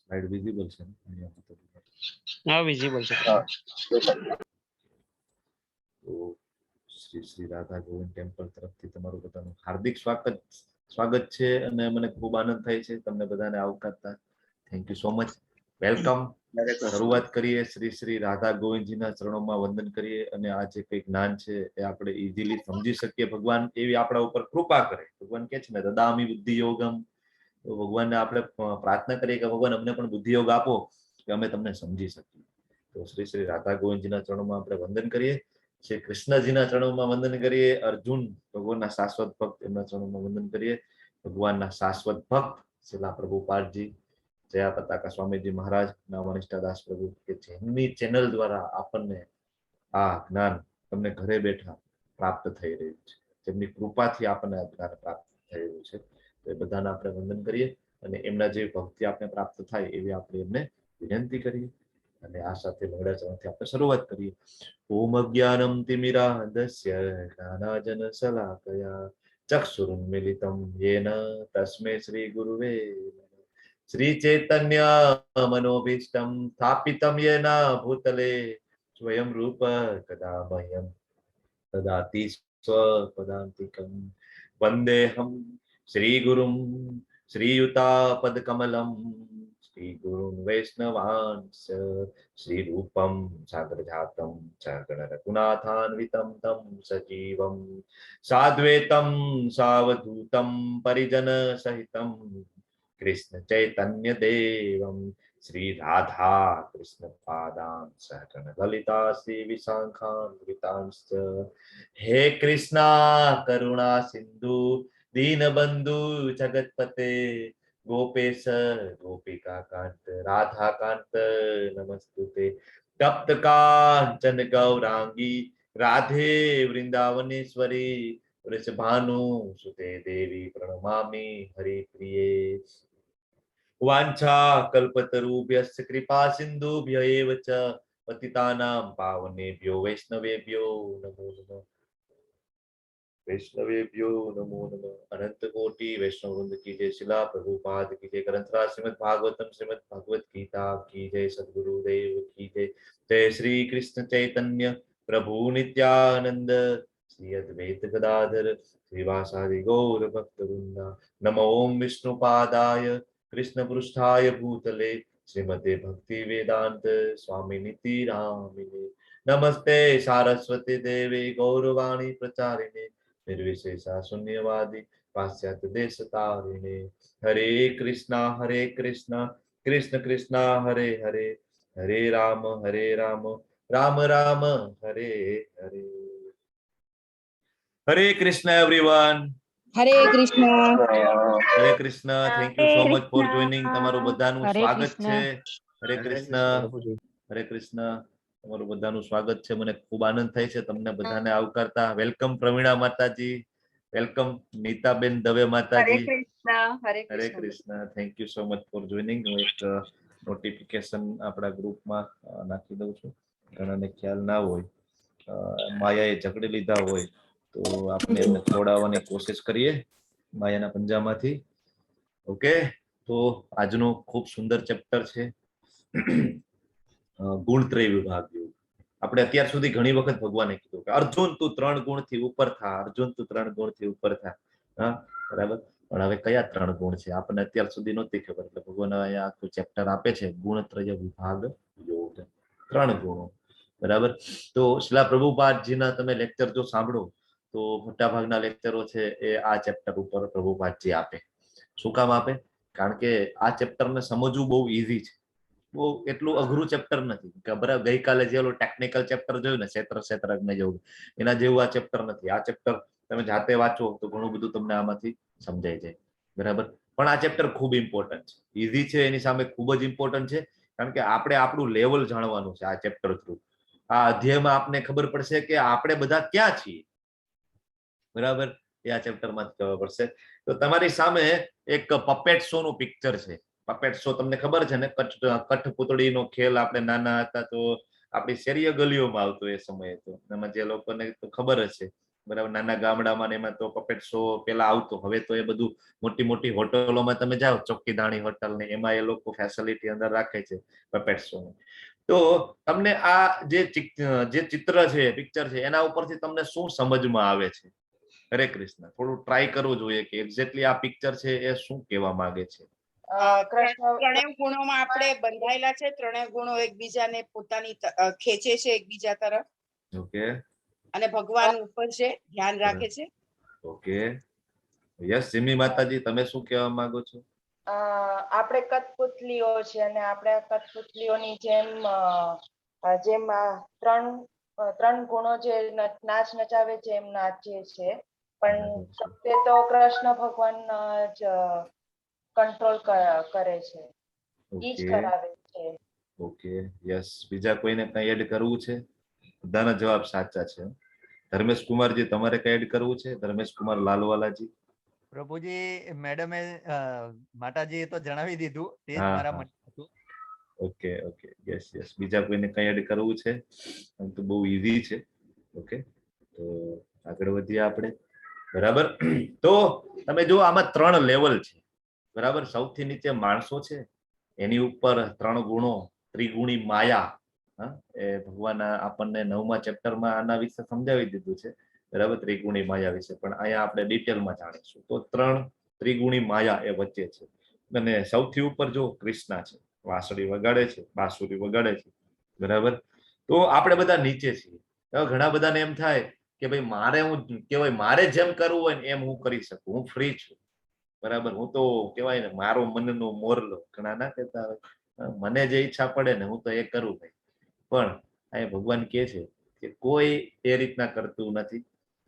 Slide visible છે ને? હા વિઝિબલ છે. તો શ્રી શ્રી રાધા ગોવિંદ ટેમ્પલ તરફથી તમારું બધાનું હાર્દિક સ્વાગત છે અને મને ખૂબ આનંદ થાય છે તમને બધાને આવકારતા. Thank you so much. Welcome. શરૂઆત કરીએ શ્રી શ્રી રાધા ગોવિંદજીના ચરણોમાં વંદન કરીએ અને આ જે કંઈ જ્ઞાન છે એ આપણે ઇઝીલી સમજી શકીએ. ભગવાન એવી આપણા ઉપર કૃપા કરે. ભગવાન કે છે ને દદામિ બુદ્ધિ યોગમ. તો ભગવાનને આપણે પ્રાર્થના કરીએ કે ભગવાન અમને પણ બુદ્ધિ યોગ આપો કે અમે તમને સમજી શકીએ. તો શ્રી શ્રી રાધા ગોવિંદજીના ચરણોમાં આપણે વંદન કરીએ. શ્રી કૃષ્ણજીના ચરણોમાં વંદન કરીએ. અર્જુન ભગવાનના શાશ્વત ભક્ત એમના ચરણોમાં વંદન કરીએ. ભગવાનના શાશ્વત ભક્ત શિલા પ્રભુપાદજી, જયા પતાકા સ્વામીજી મહારાજ, નામનિષ્ઠાદાસ પ્રભુ કે જેમની ચેનલ દ્વારા આપણને આ જ્ઞાન તમને ઘરે બેઠા પ્રાપ્ત થઈ રહ્યું છે, જેમની કૃપાથી આપણને આ જ્ઞાન પ્રાપ્ત થઈ રહ્યું છે, તો એ બધાને આપણે વંદન કરીએ અને એમના જે ભક્તિ આપણે પ્રાપ્ત થાય એવી આપણે એમને વિનંતી કરીએ અને આ સાથે મંગળા ચરણથી આપણે શરૂઆત કરીએ. ઓમ અજ્ઞાનમ તિમિરાંધસ્ય જ્ઞાનાજન શલાકયા ચક્ષુરુન્મિલિતમ યેન તસ્મૈ શ્રી ગુરુવે શ્રી ચૈતન્ય મનોભીષ્ટમ સ્થાપિતમ યેન ભૂતલે સ્વયં રૂપ કદા મહ્યમ દદાતિ સ્વપદાન્તિકમ વંદેહમ શ્રી ગુરુમ શ્રીયુતાપદકમલમ શ્રી ગુરુન વૈષ્ણવાંશ શ્રી રૂપમ સાગરજાતમ સગણ રઘુનાથાન્વિતમ તમ સજીવમ સાદ્વૈતમ સાવધૂતમ પરિજન સહિતમ કૃષ્ણ ચૈતન્ય દેવમ શ્રી રાધા કૃષ્ણ પાદાન સહગણ લલિતા શ્રી વિશાખાન્વિતાંશ્ચ હે કૃષ્ણ કરુણા સિંધુ दीनबंधु जगतपते गोपेश गोपिका कांत राधा कांत नमस्तुते तप्त कांचन गौरांगी राधे वृंदावनेश्वरी वृषभानु सुते देवी प्रणमामि हरिप्रिये वाञ्छा कल्पतरुभ्यश्च कृपा सिन्धुभ्य एव च पतितानां पावनेभ्यो वैष्णवेभ्यो नमो नमः वैष्णवेभ्यो नमो नमः अनंत कोटि वैष्णव वृंद की जय शिला प्रभुपाद की जय ग्रंथराज श्रीमद् भागवतम श्रीमद् भगवत गीता की जय सद्गुरुदेव की जय जय श्री कृष्ण चैतन्य प्रभु नित्यानंद श्री अद्वैत गदाधर श्रीवासादि गौर भक्त वृंदा नमो ओम विष्णुपादाय कृष्ण पृष्ठाय भूतले श्रीमते भक्ति वेदांत स्वामी निति रामिने नमस्ते सारस्वती देवी गौरवाणी प्रचारिणे निर्विशेषा शून्यवादी पाश्चात्य देश तारिणे हरे कृष्णा कृष्ण कृष्णा हरे हरे हरे राम राम राम हरे हरे. हरे Krishna everyone. Hare Krishna. Hare Krishna. Thank you so much for joining. તમારું બધાનું સ્વાગત છે. હરે કૃષ્ણ. હરે કૃષ્ણ. તમારું બધાનું સ્વાગત છે. મને ખૂબ આનંદ થાય છે તમને બધાને આવકારતા. વેલકમ પ્રવીણા માતાજી, વેલકમ નીતાબેન દવે માતાજી. હરે Krishna. Thank you so much for joining. હું એક નોટિફિકેશન આપણા ગ્રુપમાં નાખી દઉં છું, ઘણાને ખ્યાલ ના હોય. માયાએ ઝઘડી લીધા હોય તો આપણે એમને છોડાવવાની કોશિશ કરીએ માયાના પંજામાંથી. ઓકે, તો આજનો ખૂબ સુંદર ચેપ્ટર છે ગુણત્રય વિભાગ યોગ. આપણે અત્યાર સુધી ઘણી વખત ભગવાને કીધું કે અર્જુન તું 3 ગુણથી ઉપર થા, અર્જુન તું 3 ગુણથી ઉપર થા. હા બરાબર, પણ હવે કયા 3 ગુણ છે આપણને અત્યાર સુધી નહોતી ખબર. એટલે ભગવાન અહીંયા આખું ચેપ્ટર આપે છે ગુણત્રય વિભાગ યોગ, 3 ગુણો. બરાબર, તો શિલા પ્રભુપાદજીના તમે લેક્ચર જો સાંભળો તો મોટાભાગના લેક્ચરો છે એ આ ચેપ્ટર ઉપર પ્રભુપાદજી આપે. શું કામ આપે? કારણ કે આ ચેપ્ટરને સમજવું બહુ ઈઝી છે, બહુ એટલું અઘરું ચેપ્ટર નથી. બરાબર, ગઈકાલે જે ઓલું ટેકનિકલ ચેપ્ટર જોયું ને ક્ષેત્રજ્ઞ જેવું, એના જેવું આ ચેપ્ટર નથી. આ ચેપ્ટર તમે જાતે વાંચો તો ઘણું બધું તમને આમાંથી સમજાઈ જાય. બરાબર, પણ આ ચેપ્ટર ખૂબ ઇમ્પોર્ટન્ટ છે. ઈઝી છે એની સામે ખૂબ જ ઇમ્પોર્ટન્ટ છે, કારણ કે આપણે આપણું લેવલ જાણવાનું છે આ ચેપ્ટર થ્રુ. આ અધ્યાયમાં આપને ખબર પડશે કે આપણે બધા ક્યાં છીએ. બરાબર, એ આ ચેપ્ટરમાં ખબર પડશે. તો તમારી સામે એક પપેટ શો નું પિક્ચર છે. પપેટ શો તમને ખબર છે ને, કઠપુતળીનો ખેલ આપણે નાના હતા તો આપણી શેરીય ગલીઓમાં આવતો એ સમયે. તો એમાં જે લોકોને તો ખબર જ છે બરાબર. નાના ગામડામાં ને એમાં તો પપેટ શો પેલા આવતો, હવે તો એ બધું મોટી મોટી હોટલોમાં તમે જાઓ, ચોકીદાણી હોટલ ને એમાં એ લોકો ફેસિલિટી અંદર રાખે છે પપેટ શો. તો તમને આ જે ચિત્ર છે, પિક્ચર છે, એના ઉપરથી તમને શું સમજમાં આવે છે? હરે કૃષ્ણ. થોડું ટ્રાય કરવું જોઈએ કે એક્ઝેક્ટલી આ પિક્ચર છે એ શું કહેવા માંગે છે. કૃષ્ણ ત્રણેય ગુણોમાં આપણે બંધાયેલા છે. ત્રણેય ગુણો એકબીજાને પોતાની ખેંચે છે એકબીજા તરફ, ઓકે અને ભગવાન ઉપર છે, ધ્યાન રાખે છે. ઓકે. યસ સિમી માતાજી, તમે શું કહેવા માંગો છો? આપણે કઠપુતલીઓ છે અને આપણે કઠપુતલીઓની જેમ જેમ ત્રણ ગુણો જે નાચ નચાવે છે એમ નાચીએ છે, પણ તે તો કૃષ્ણ ભગવાન જ કંટ્રોલ કરે છે, ઈ જ ઓકે કરાવે છે. ઓકે. યસ. બીજા કોઈને કઈ એડ કરવું છે? બધાના જવાબ સાચા છે. ધર્મેશ કુમારજી, તમારે કઈ એડ કરવું છે? ધર્મેશ કુમાર લાલવાલાજી. પ્રભુજી, મેડમે માતાજીએ તો જણાવી દીધું, તે જ હા, મારા હા. મનમાં હતું. Okay okay. Yes yes. બીજા કોઈને કઈ એડ કરવું છે? આમ તો બહુ ઈઝી છે. ઓકે, તો આગળ વધીએ આપણે. બરાબર. તો તમે જો આમાં 3 લેવલ છે. બરાબર. સૌથી નીચે માણસો છે, એની ઉપર 3 ગુણો, ત્રિગુણી માયા. એ ભગવાન આપણને 9મા ચેપ્ટરમાં આના વિશે સમજાવી દીધું છે. બરાબર, ત્રિગુણી માયા વિશે. પણ અહીંયા આપણે ડિટેલમાં જાણીશું. તો 3 ત્રિગુણી માયા એ વચ્ચે છે. અને સૌથી ઉપર જો કૃષ્ણા છે, વાંસળી વગાડે છે, બાંસુરી વગાડે છે. બરાબર. તો આપણે બધા નીચે છીએ. ઘણા બધાને એમ થાય કે ભાઈ મારે હું કહેવાય, મારે જેમ કરવું હોય ને એમ હું કરી શકું, હું ફ્રી છું. બરાબર. હું તો કહેવાય ને મારો મનનો મોરલો. ઘણા ના કહેતા હોય મને જે ઈચ્છા પડે ને હું તો એ કરું ભાઈ. પણ અહીં ભગવાન કહે છે કે કોઈ એ રીતના કરતું નથી.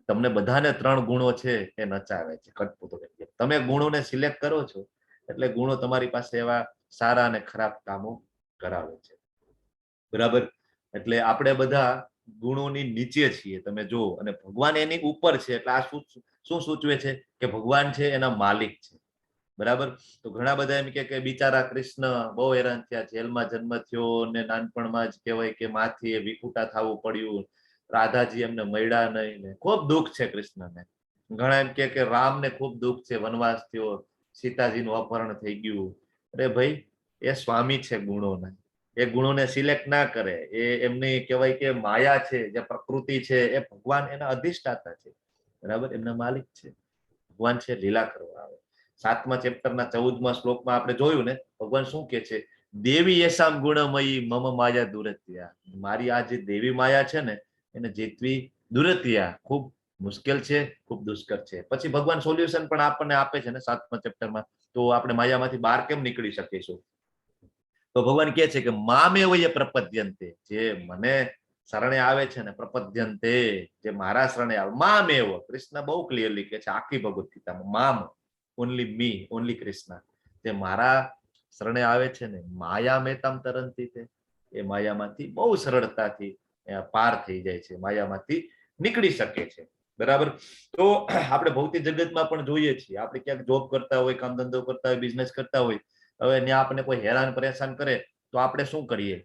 તમને બધાને 3 ગુણો છે એ નચાવે છે કઠપૂતળી. તમે ગુણોને સિલેક્ટ કરો છો એટલે ગુણો તમારી પાસે એવા સારા અને ખરાબ કામો કરાવે છે. બરાબર. એટલે આપણે બધા ગુણોની નીચે છીએ, તમે જો. અને ભગવાન એની ઉપર છે. એટલે આ શું સૂચવે છે? કે ભગવાન છે એના માલિક છે. બરાબર. તો ઘણા બધા એમ કે બિચારા કૃષ્ણ બહુ હેરાન થયા, જેલમાં જન્મ થયો ને નાનપણમાં જ કહેવાય કે માથી એ વિખુટા થવું પડ્યું, રાધાજી એમને મળ્યા નહીં ને ખૂબ દુઃખ છે કૃષ્ણને. ઘણા એમ કે રામને ખૂબ દુઃખ છે, વનવાસ થયો, સીતાજીનું અપહરણ થઈ ગયું. અરે ભાઈ, એ સ્વામી છે ગુણોના. એ ગુણોને સિલેક્ટ ના કરે. એ એમની કહેવાય કે માયા છે, જે પ્રકૃતિ છે, એ ભગવાન એના અધિષ્ઠાતા છે. બરાબર. એમના માલિક છે. ભગવાન છે લીલા કરવા આવે. 7મા ચેપ્ટરના 14મા શ્લોકમાં આપણે જોયું ને, ભગવાન શું કે છે? દેવી યશામ ગુણમયી મમ માયા દુરત્યા. મારી આ જે દેવી માયા છે ને, એને જીતવી દુરત્યા ખૂબ મુશ્કેલ છે, ખૂબ દુષ્કર છે. પછી ભગવાન સોલ્યુશન પણ આપણને આપે છે ને 7મા ચેપ્ટરમાં. તો આપણે માયામાંથી બહાર કેમ નીકળી શકીશું? તો ભગવાન કહે છે કે મામેવય પ્રપદ્યંતે. જે મને શરણે આવે છે ને, પ્રપદ્યંતે, જે મારા શરણે આવે, મામેવ. કૃષ્ણ બહુ ક્લિયરલી કહે છે આખી ભગવદ ગીતામાં, મામ, ઓનલી મી, ઓનલી કૃષ્ણ. જે મારા શરણે આવે છે ને, માયા મેતામ તરંતી તે, એ માયામાંથી બહુ સરળતાથી પાર થઈ જાય છે, માયામાંથી નીકળી શકે છે. બરાબર. તો આપણે ભૌતિક જગતમાં પણ જોઈએ છીએ. આપણે ક્યાંક જોબ કરતા હોય, કામ ધંધો કરતા હોય, બિઝનેસ કરતા હોય, હવે ત્યાં આપણને કોઈ હેરાન પરેશાન કરે તો આપણે શું કરીએ?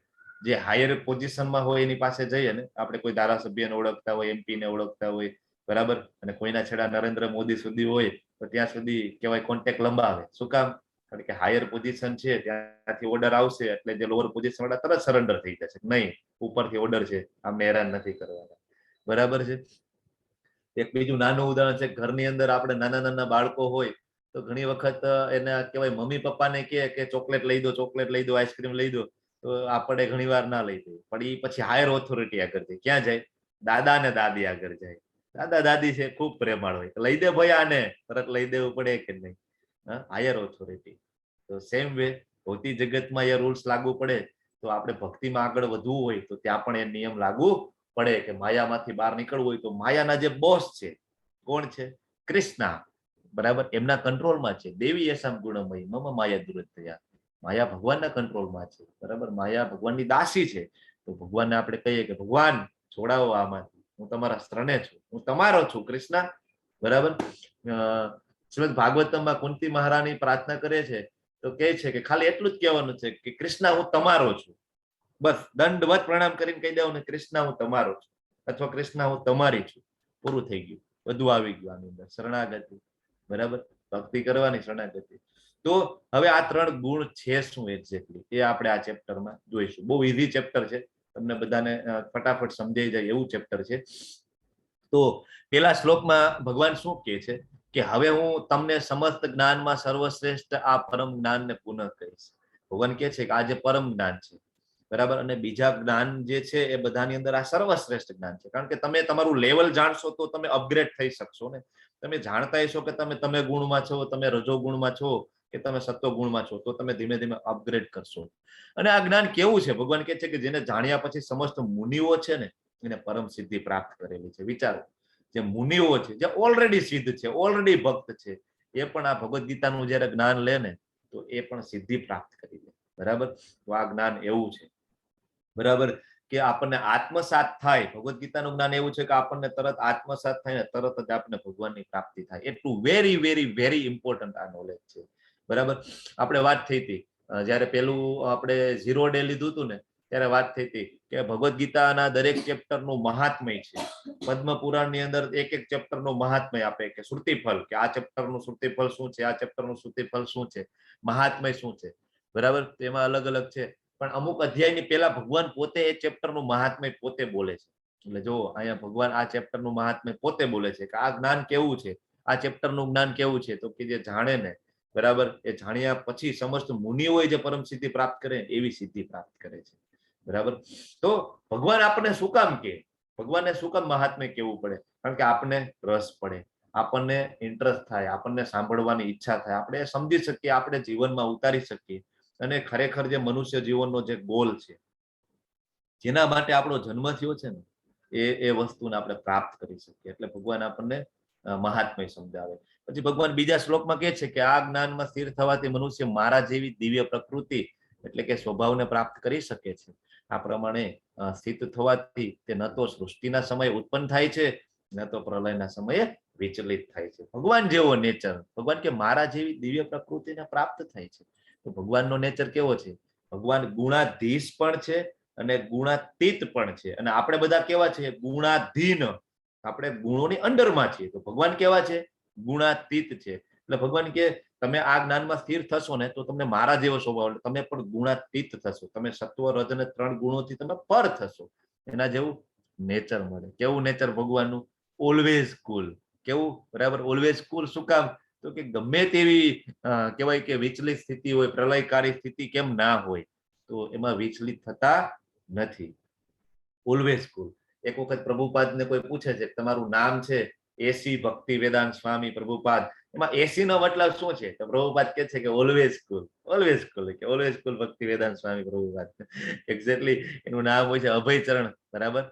જે હાયર પોઝિશનમાં હોય એની પાસે જઈએ ને. આપણે કોઈ ધારાસભ્યને ઓળખતા હોય, એમપીને ઓળખતા હોય, બરાબર, અને કોઈના છેડા નરેન્દ્ર મોદી સુધી હોય તો ત્યાં સુધી કહેવાય કોન્ટેક્ટ લંબાવે. શું કામ? કારણ કે હાયર પોઝિશન છે, ત્યાંથી ઓર્ડર આવશે એટલે જે લોઅર પોઝિશન વાળા તરત સરેન્ડર થઈ જશે. નહીં, ઉપરથી ઓર્ડર છે, આમને હેરાન નથી કરવાના. બરાબર છે. એક બીજું નાનું ઉદાહરણ છે. ઘરની અંદર આપણે નાના નાના બાળકો હોય તો ઘણી વખત એને કહેવાય મમ્મી પપ્પાને કે ચોકલેટ લઈ દો, ચોકલેટ લઈ દો, આઈસ્ક્રીમ લઈ દો, તો આપણે ઘણી વાર ના લઈ દઈએ. પણ એ પછી હાયર ઓથોરિટી આગળ જાય. ક્યાં જાય? દાદા ને દાદી આગળ જાય. દાદા દાદી છે, ખૂબ પ્રેમાળ હોય, લઈ દે ભાઈ આને, તરત લઈ દેવું પડે કે નહીં? Higher authority. તો સેમ વે ભૌતિક જગતમાં એ રૂલ્સ લાગુ પડે. તો આપણે ભક્તિમાં આગળ વધવું હોય તો ત્યાં પણ એ નિયમ લાગુ પડે કે માયામાંથી બહાર નીકળવું હોય તો માયાના જે બોસ છે, કોણ છે? કૃષ્ણ. બરાબર. એમના કંટ્રોલમાં છે. દેવી યશામ ગુણમયી મમ માયા દુરત્યા. માયા ભગવાનના કંટ્રોલમાં છે. બરાબર. માયા ભગવાનની દાસી છે. તો ભગવાનને આપણે કહીએ કે ભગવાન છોડાવો આમાંથી, હું તમારા શરણે છું, હું તમારો છું કૃષ્ણ. બરાબર. શ્રીમદ ભાગવતમમાં કુંતી મહારાણી પ્રાર્થના કરે છે તો કહે છે કે ખાલી એટલું જ કહેવાનું છે કે કૃષ્ણ હું તમારો છું. બસ દંડવત પ્રણામ કરીને કહી દેવું ને, કૃષ્ણ હું તમારો છું, અથવા કૃષ્ણ હું તમારી છું. પૂરું થઈ ગયું, બધું આવી ગયું આની અંદર. શરણાગતિ, બરાબર, ભક્તિ કરવાની, શરણાગતિ. તો હવે આ 3 ગુણ છે શું એક્ઝેક્ટલી એ આપણે આ ચેપ્ટરમાં જોઈશું. બહુ ઈઝી ચેપ્ટર છે, તમને બધાને ફટાફટ સમજાઈ જાય એવું ચેપ્ટર છે. તો પેલા શ્લોકમાં ભગવાન શું કહે છે કે હવે હું તમને સમસ્ત જ્ઞાનમાં સર્વશ્રેષ્ઠ આ પરમ જ્ઞાનને પુનઃ કહીશ. ભગવાન કહે છે કે આ જે પરમ જ્ઞાન છે, બરાબર, અને બીજા જ્ઞાન જે છે એ બધાની અંદર આ સર્વશ્રેષ્ઠ જ્ઞાન છે. કારણ કે તમે તમારું લેવલ જાણશો તો તમે અપગ્રેડ થઈ શકશો ને. તમે જાણતા હશો કે તમે ગુણમાં છો, તમે રજો ગુણમાં છો કે તમે સત્વ ગુણમાં છો, તો તમે ધીમે ધીમે અપગ્રેડ કરશો. અને આ જ્ઞાન કેવું છે? ભગવાન કહે છે કે જેને જાણ્યા પછી સમસ્ત મુનિઓ છે ને એને પરમ સિદ્ધિ પ્રાપ્ત કરેલી છે. વિચારો, જે મુનિઓ છે, જે ઓલરેડી સિદ્ધ છે, ઓલરેડી ભક્ત છે, એ પણ આ ભગવદ્ ગીતાનું જયારે જ્ઞાન લે ને તો એ પણ સિદ્ધિ પ્રાપ્ત કરી લે. બરાબર, તો આ જ્ઞાન એવું છે, બરાબર, કે આપણને આત્મસાત થાય. ભગવદ્ ગીતાનું જ્ઞાન એવું છે કે આપણને તરત આત્મસાત થાય ને તરત જ આપણને ભગવાનની પ્રાપ્તિ થાય. એટલું વેરી વેરી વેરી ઇમ્પોર્ટન્ટ આ નોલેજ છે. બરાબર, આપણે વાત થઈ હતી જયારે પેલું આપણે 0 ડે લીધું હતું ને ત્યારે વાત થઈ હતી કે ભગવદ્ ગીતાના દરેક ચેપ્ટરનું મહાત્મય છે. પદ્મ પુરાણની અંદર એક એક ચેપ્ટરનું મહાત્મય આપે કે શ્રુતિફળ, કે આ ચેપ્ટરનું શ્રુતિફળ શું છે, આ ચેપ્ટરનું શ્રુતિફળ શું છે, મહાત્મય શું છે. બરાબર, તેમાં અલગ અલગ છે. પણ અમુક અધ્યાયની પહેલા ભગવાન પોતે એ ચેપ્ટરનું મહાત્મય પોતે બોલે છે. એટલે જો અહીંયા ભગવાન આ ચેપ્ટરનું મહાત્મય પોતે બોલે છે કે આ જ્ઞાન કેવું છે, આ ચેપ્ટરનું જ્ઞાન કેવું છે, તો કે જે જાણે ને, બરાબર, એ જાણ્યા પછી સમસ્ત મુનિઓએ જે પરમ સિદ્ધિ પ્રાપ્ત કરે એવી સિદ્ધિ પ્રાપ્ત કરે છે. બરાબર, તો ભગવાન આપણને શું કામ કે, ભગવાનને શું કામ મહાત્મય કેવું પડે? કારણ કે આપણને રસ પડે, આપણને ઇન્ટરેસ્ટ થાય, આપણને સાંભળવાની ઈચ્છા થાય, આપણે સમજી શકીએ, આપણે જીવનમાં ઉતારી શકીએ. અને ખરેખર જે મનુષ્ય જીવનનો જે ગોલ છે, જેના માટે આપણો જન્મ થયો છે ને, એ વસ્તુને આપણે પ્રાપ્ત કરી શકીએ. એટલે ભગવાન આપણને મહાત્મય સમજાવે. પછી ભગવાન બીજા શ્લોકમાં કહે છે કે આ જ્ઞાનમાં સ્થિર થવાથી મનુષ્ય મારા જેવી દિવ્ય પ્રકૃતિ એટલે કે સ્વભાવને પ્રાપ્ત કરી શકે છે. આ પ્રમાણે સ્થિત થવાથી તે ન તો સૃષ્ટિના સમયે ઉત્પન્ન થાય છે, ન તો પ્રલયના સમયે વિચલિત થાય છે. ભગવાન જેવો નેચર, ભગવાન કે મારા જેવી દિવ્ય પ્રકૃતિને પ્રાપ્ત થાય છે. તો ભગવાનનો નેચર કેવો છે? ભગવાન ગુણાધીશ પણ છે અને ગુણાતીત પણ છે. અને આપણે બધા કેવા છે? ગુણાધીન, આપણે ગુણોની અંડરમાં છીએ. તો ભગવાન કેવા છે? ગુણાતીત છે. એટલે ભગવાન કે તમે આ જ્ઞાનમાં સ્થિર થશો ને તો તમને મારા જેવો સ્વભાવ, તમે પણ ગુણાતીત થશો, તમે સત્વ રજ અને 3 ગુણોથી તમે પર થશો, એના જેવું નેચર મળે. કેવું નેચર ભગવાનનું? ઓલવેઝ કુલ. કેવું? બરાબર, ઓલવેઝ કુલ. શું કામ? તો કે ગમે તેવી કહેવાય કે વિચલિત સ્થિતિ હોય, પ્રલયકારી સ્થિતિ કેમ ના હોય, તો એમાં વિચલિત થતા નથી. ઓલવેઝ કુલ. એક વખત પ્રભુપાદને કોઈ પૂછે છે તમારું નામ છે એસી ભક્તિ વેદાંત સ્વામી પ્રભુપાદ, એમાં એસી નો મતલબ શું છે? તો પ્રભુપાદ કહે છે કે ઓલવેઝ કુલ. ઓલવેઝ કુલ, કે ઓલવેઝ કુલ ભક્તિ વેદાંત સ્વામી પ્રભુપાદ. એક્ઝેક્ટલી એનું નામ હોય છે અભયચરણ. બરાબર,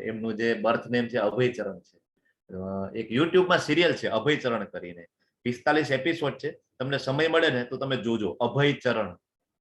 એમનું જે બર્થ નેમ છે અભયચરણ છે. એક યુટ્યુબમાં સિરિયલ છે અભયચરણ કરીને, 45 એપિસોડ છે. તમને સમય મળે ને તો તમે જોજો અભયચરણ.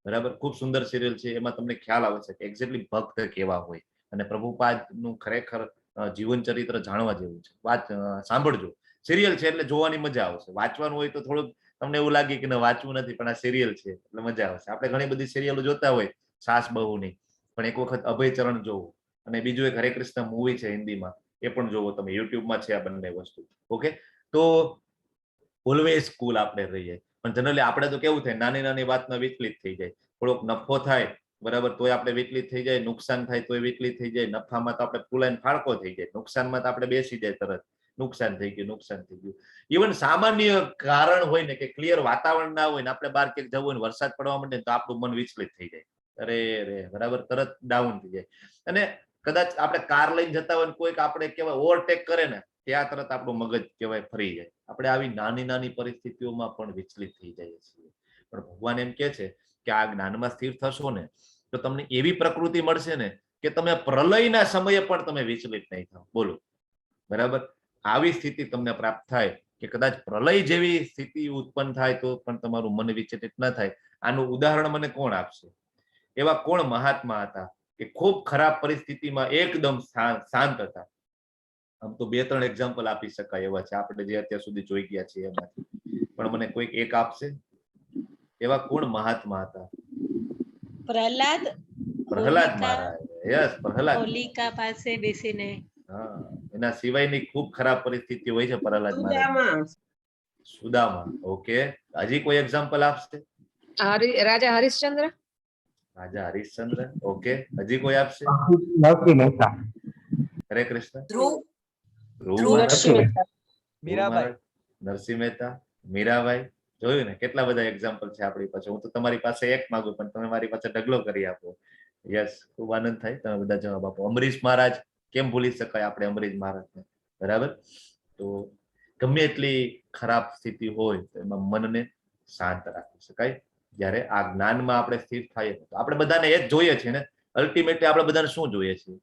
બરાબર, ખૂબ સુંદર સિરિયલ છે. એમાં તમને ખ્યાલ આવશે કે એક્ઝેક્ટલી ભક્ત કેવા હોય. અને પ્રભુપાદનું ખરેખર જીવન ચરિત્ર જાણવા જેવું છે. વાત સાંભળજો. સિરિયલ છે એટલે જોવાની મજા આવશે. વાંચવાનું હોય તો થોડુંક તમને એવું લાગે કે વાંચવું નથી, પણ આ સિરિયલ છે એટલે મજા આવશે. આપણે ઘણી બધી સિરિયલો જોતા હોય સાસ બહુની, પણ એક વખત અભયચરણ જોવો. અને બીજું એક હરે કૃષ્ણ મૂવી છે હિન્દીમાં, એ પણ જોવો તમે. યુટ્યુબમાં છે આ બંને વસ્તુ. ઓકે, તો ઓલવેઝ કુલ આપણે રહીએ. પણ જનરલી આપણે તો કેવું થાય, નાની નાની વાતમાં વિચલિત થઈ જાય. થોડોક નફો થાય, બરાબર, તોય આપણે વિચલિત થઈ જાય. નુકસાન થાય તોય વિચલિત થઈ જાય. નફામાં તો આપણે ફૂલાઈને ફાળકો થઈ જાય, નુકસાનમાં તો આપણે બેસી જાય તરત. નુકસાન થઈ ગયું, નુકસાન થઈ ગયું. ઇવન સામાન્ય કારણ હોય ને કે ક્લિયર વાતાવરણ ના હોય ને આપણે બહાર ક્યાંક જવું હોય ને વરસાદ પડવા માંડે તો આપણું મન વિચલિત થઈ જાય. અરે રે, બરાબર, તરત ડાઉન થઈ જાય. અને કદાચ આપણે કાર લઈને જતા હોય ને કોઈક આપણે કહેવાય ઓવરટેક કરે ને ત્યાં તરત આપણું મગજ કહેવાય ફરી જાય. આપણે આવી નાની નાની પરિસ્થિતિઓમાં પણ વિચલિત થઈ જઈએ છીએ. પણ ભગવાન એમ કે છે કે આ જ્ઞાનમાં સ્થિર થશો ને તો તમને એવી પ્રકૃતિ મળશે ને કે તમે પ્રલયના સમયે પણ તમે વિચલિત નહીં થાવ. બોલો, બરાબર, આવી સ્થિતિ તમને પ્રાપ્ત થાય કે કદાચ પ્રલય જેવી સ્થિતિ ઉત્પન્ન થાય તો પણ તમારું મન વિચલિત ન થાય. આનું ઉદાહરણ મને કોણ આપશે? એવા કોણ મહાત્મા હતા કે ખૂબ ખરાબ પરિસ્થિતિમાં એકદમ શાંત હતા? આમ તો 2-3 એક્ઝામ્પલ આપી શકાય એવા છે આપણે જે અત્યાર સુધી જોઈ ગયા છીએ એમાંથી, પણ મને કોઈક એક આપશે? એવા કોણ મહાત્મા હતા? પ્રહલાદ મહારાજ. યસ, પ્રહલાદ. હોલિકા પાસે બેસીને. હા, એના સિવાયની ખૂબ ખરાબ પરિસ્થિતિ હોય છે પ્રહલાદ મહારાજ. સુદામા. ઓકે, હજી કોઈ એક્ઝામ્પલ આપશે? રાજા હરિશ્ચંદ્ર. રાજા હરિશ્ચંદ્ર. ઓકે, હજી કોઈ આપશે? નરસિંહ મહેતા. હરે કૃષ્ણ. ધ્રુવ ધ્રુવ ધ્રુવ મહારાજ, નરસિંહ મહેતા. મીરાબાઈ. નરસિંહ મહેતા, મીરાબાઈ. જોયું ને કેટલા બધા એક્ઝામ્પલ છે આપણી પાસે. હું તો તમારી પાસે એક માંગુ પણ તમે મારી પાસે ઢગલો કરી આપો. યસ, ખૂબ આનંદ થાય તમે બધા જવાબ આપો. અમરીશ મહારાજ, કેમ ભૂલી શકાય આપણે અમરીશ મહારાજને, બરાબર. તો ગમે એટલી ખરાબ સ્થિતિ હોય તો એમાં મનને શાંત રાખી શકાય. જ્યારે આ જ્ઞાનમાં આપણે સ્થિર થાય તો આપણે બધાને એ જ જોઈએ છીએ ને. અલ્ટિમેટલી આપણે બધાને શું જોઈએ છીએ?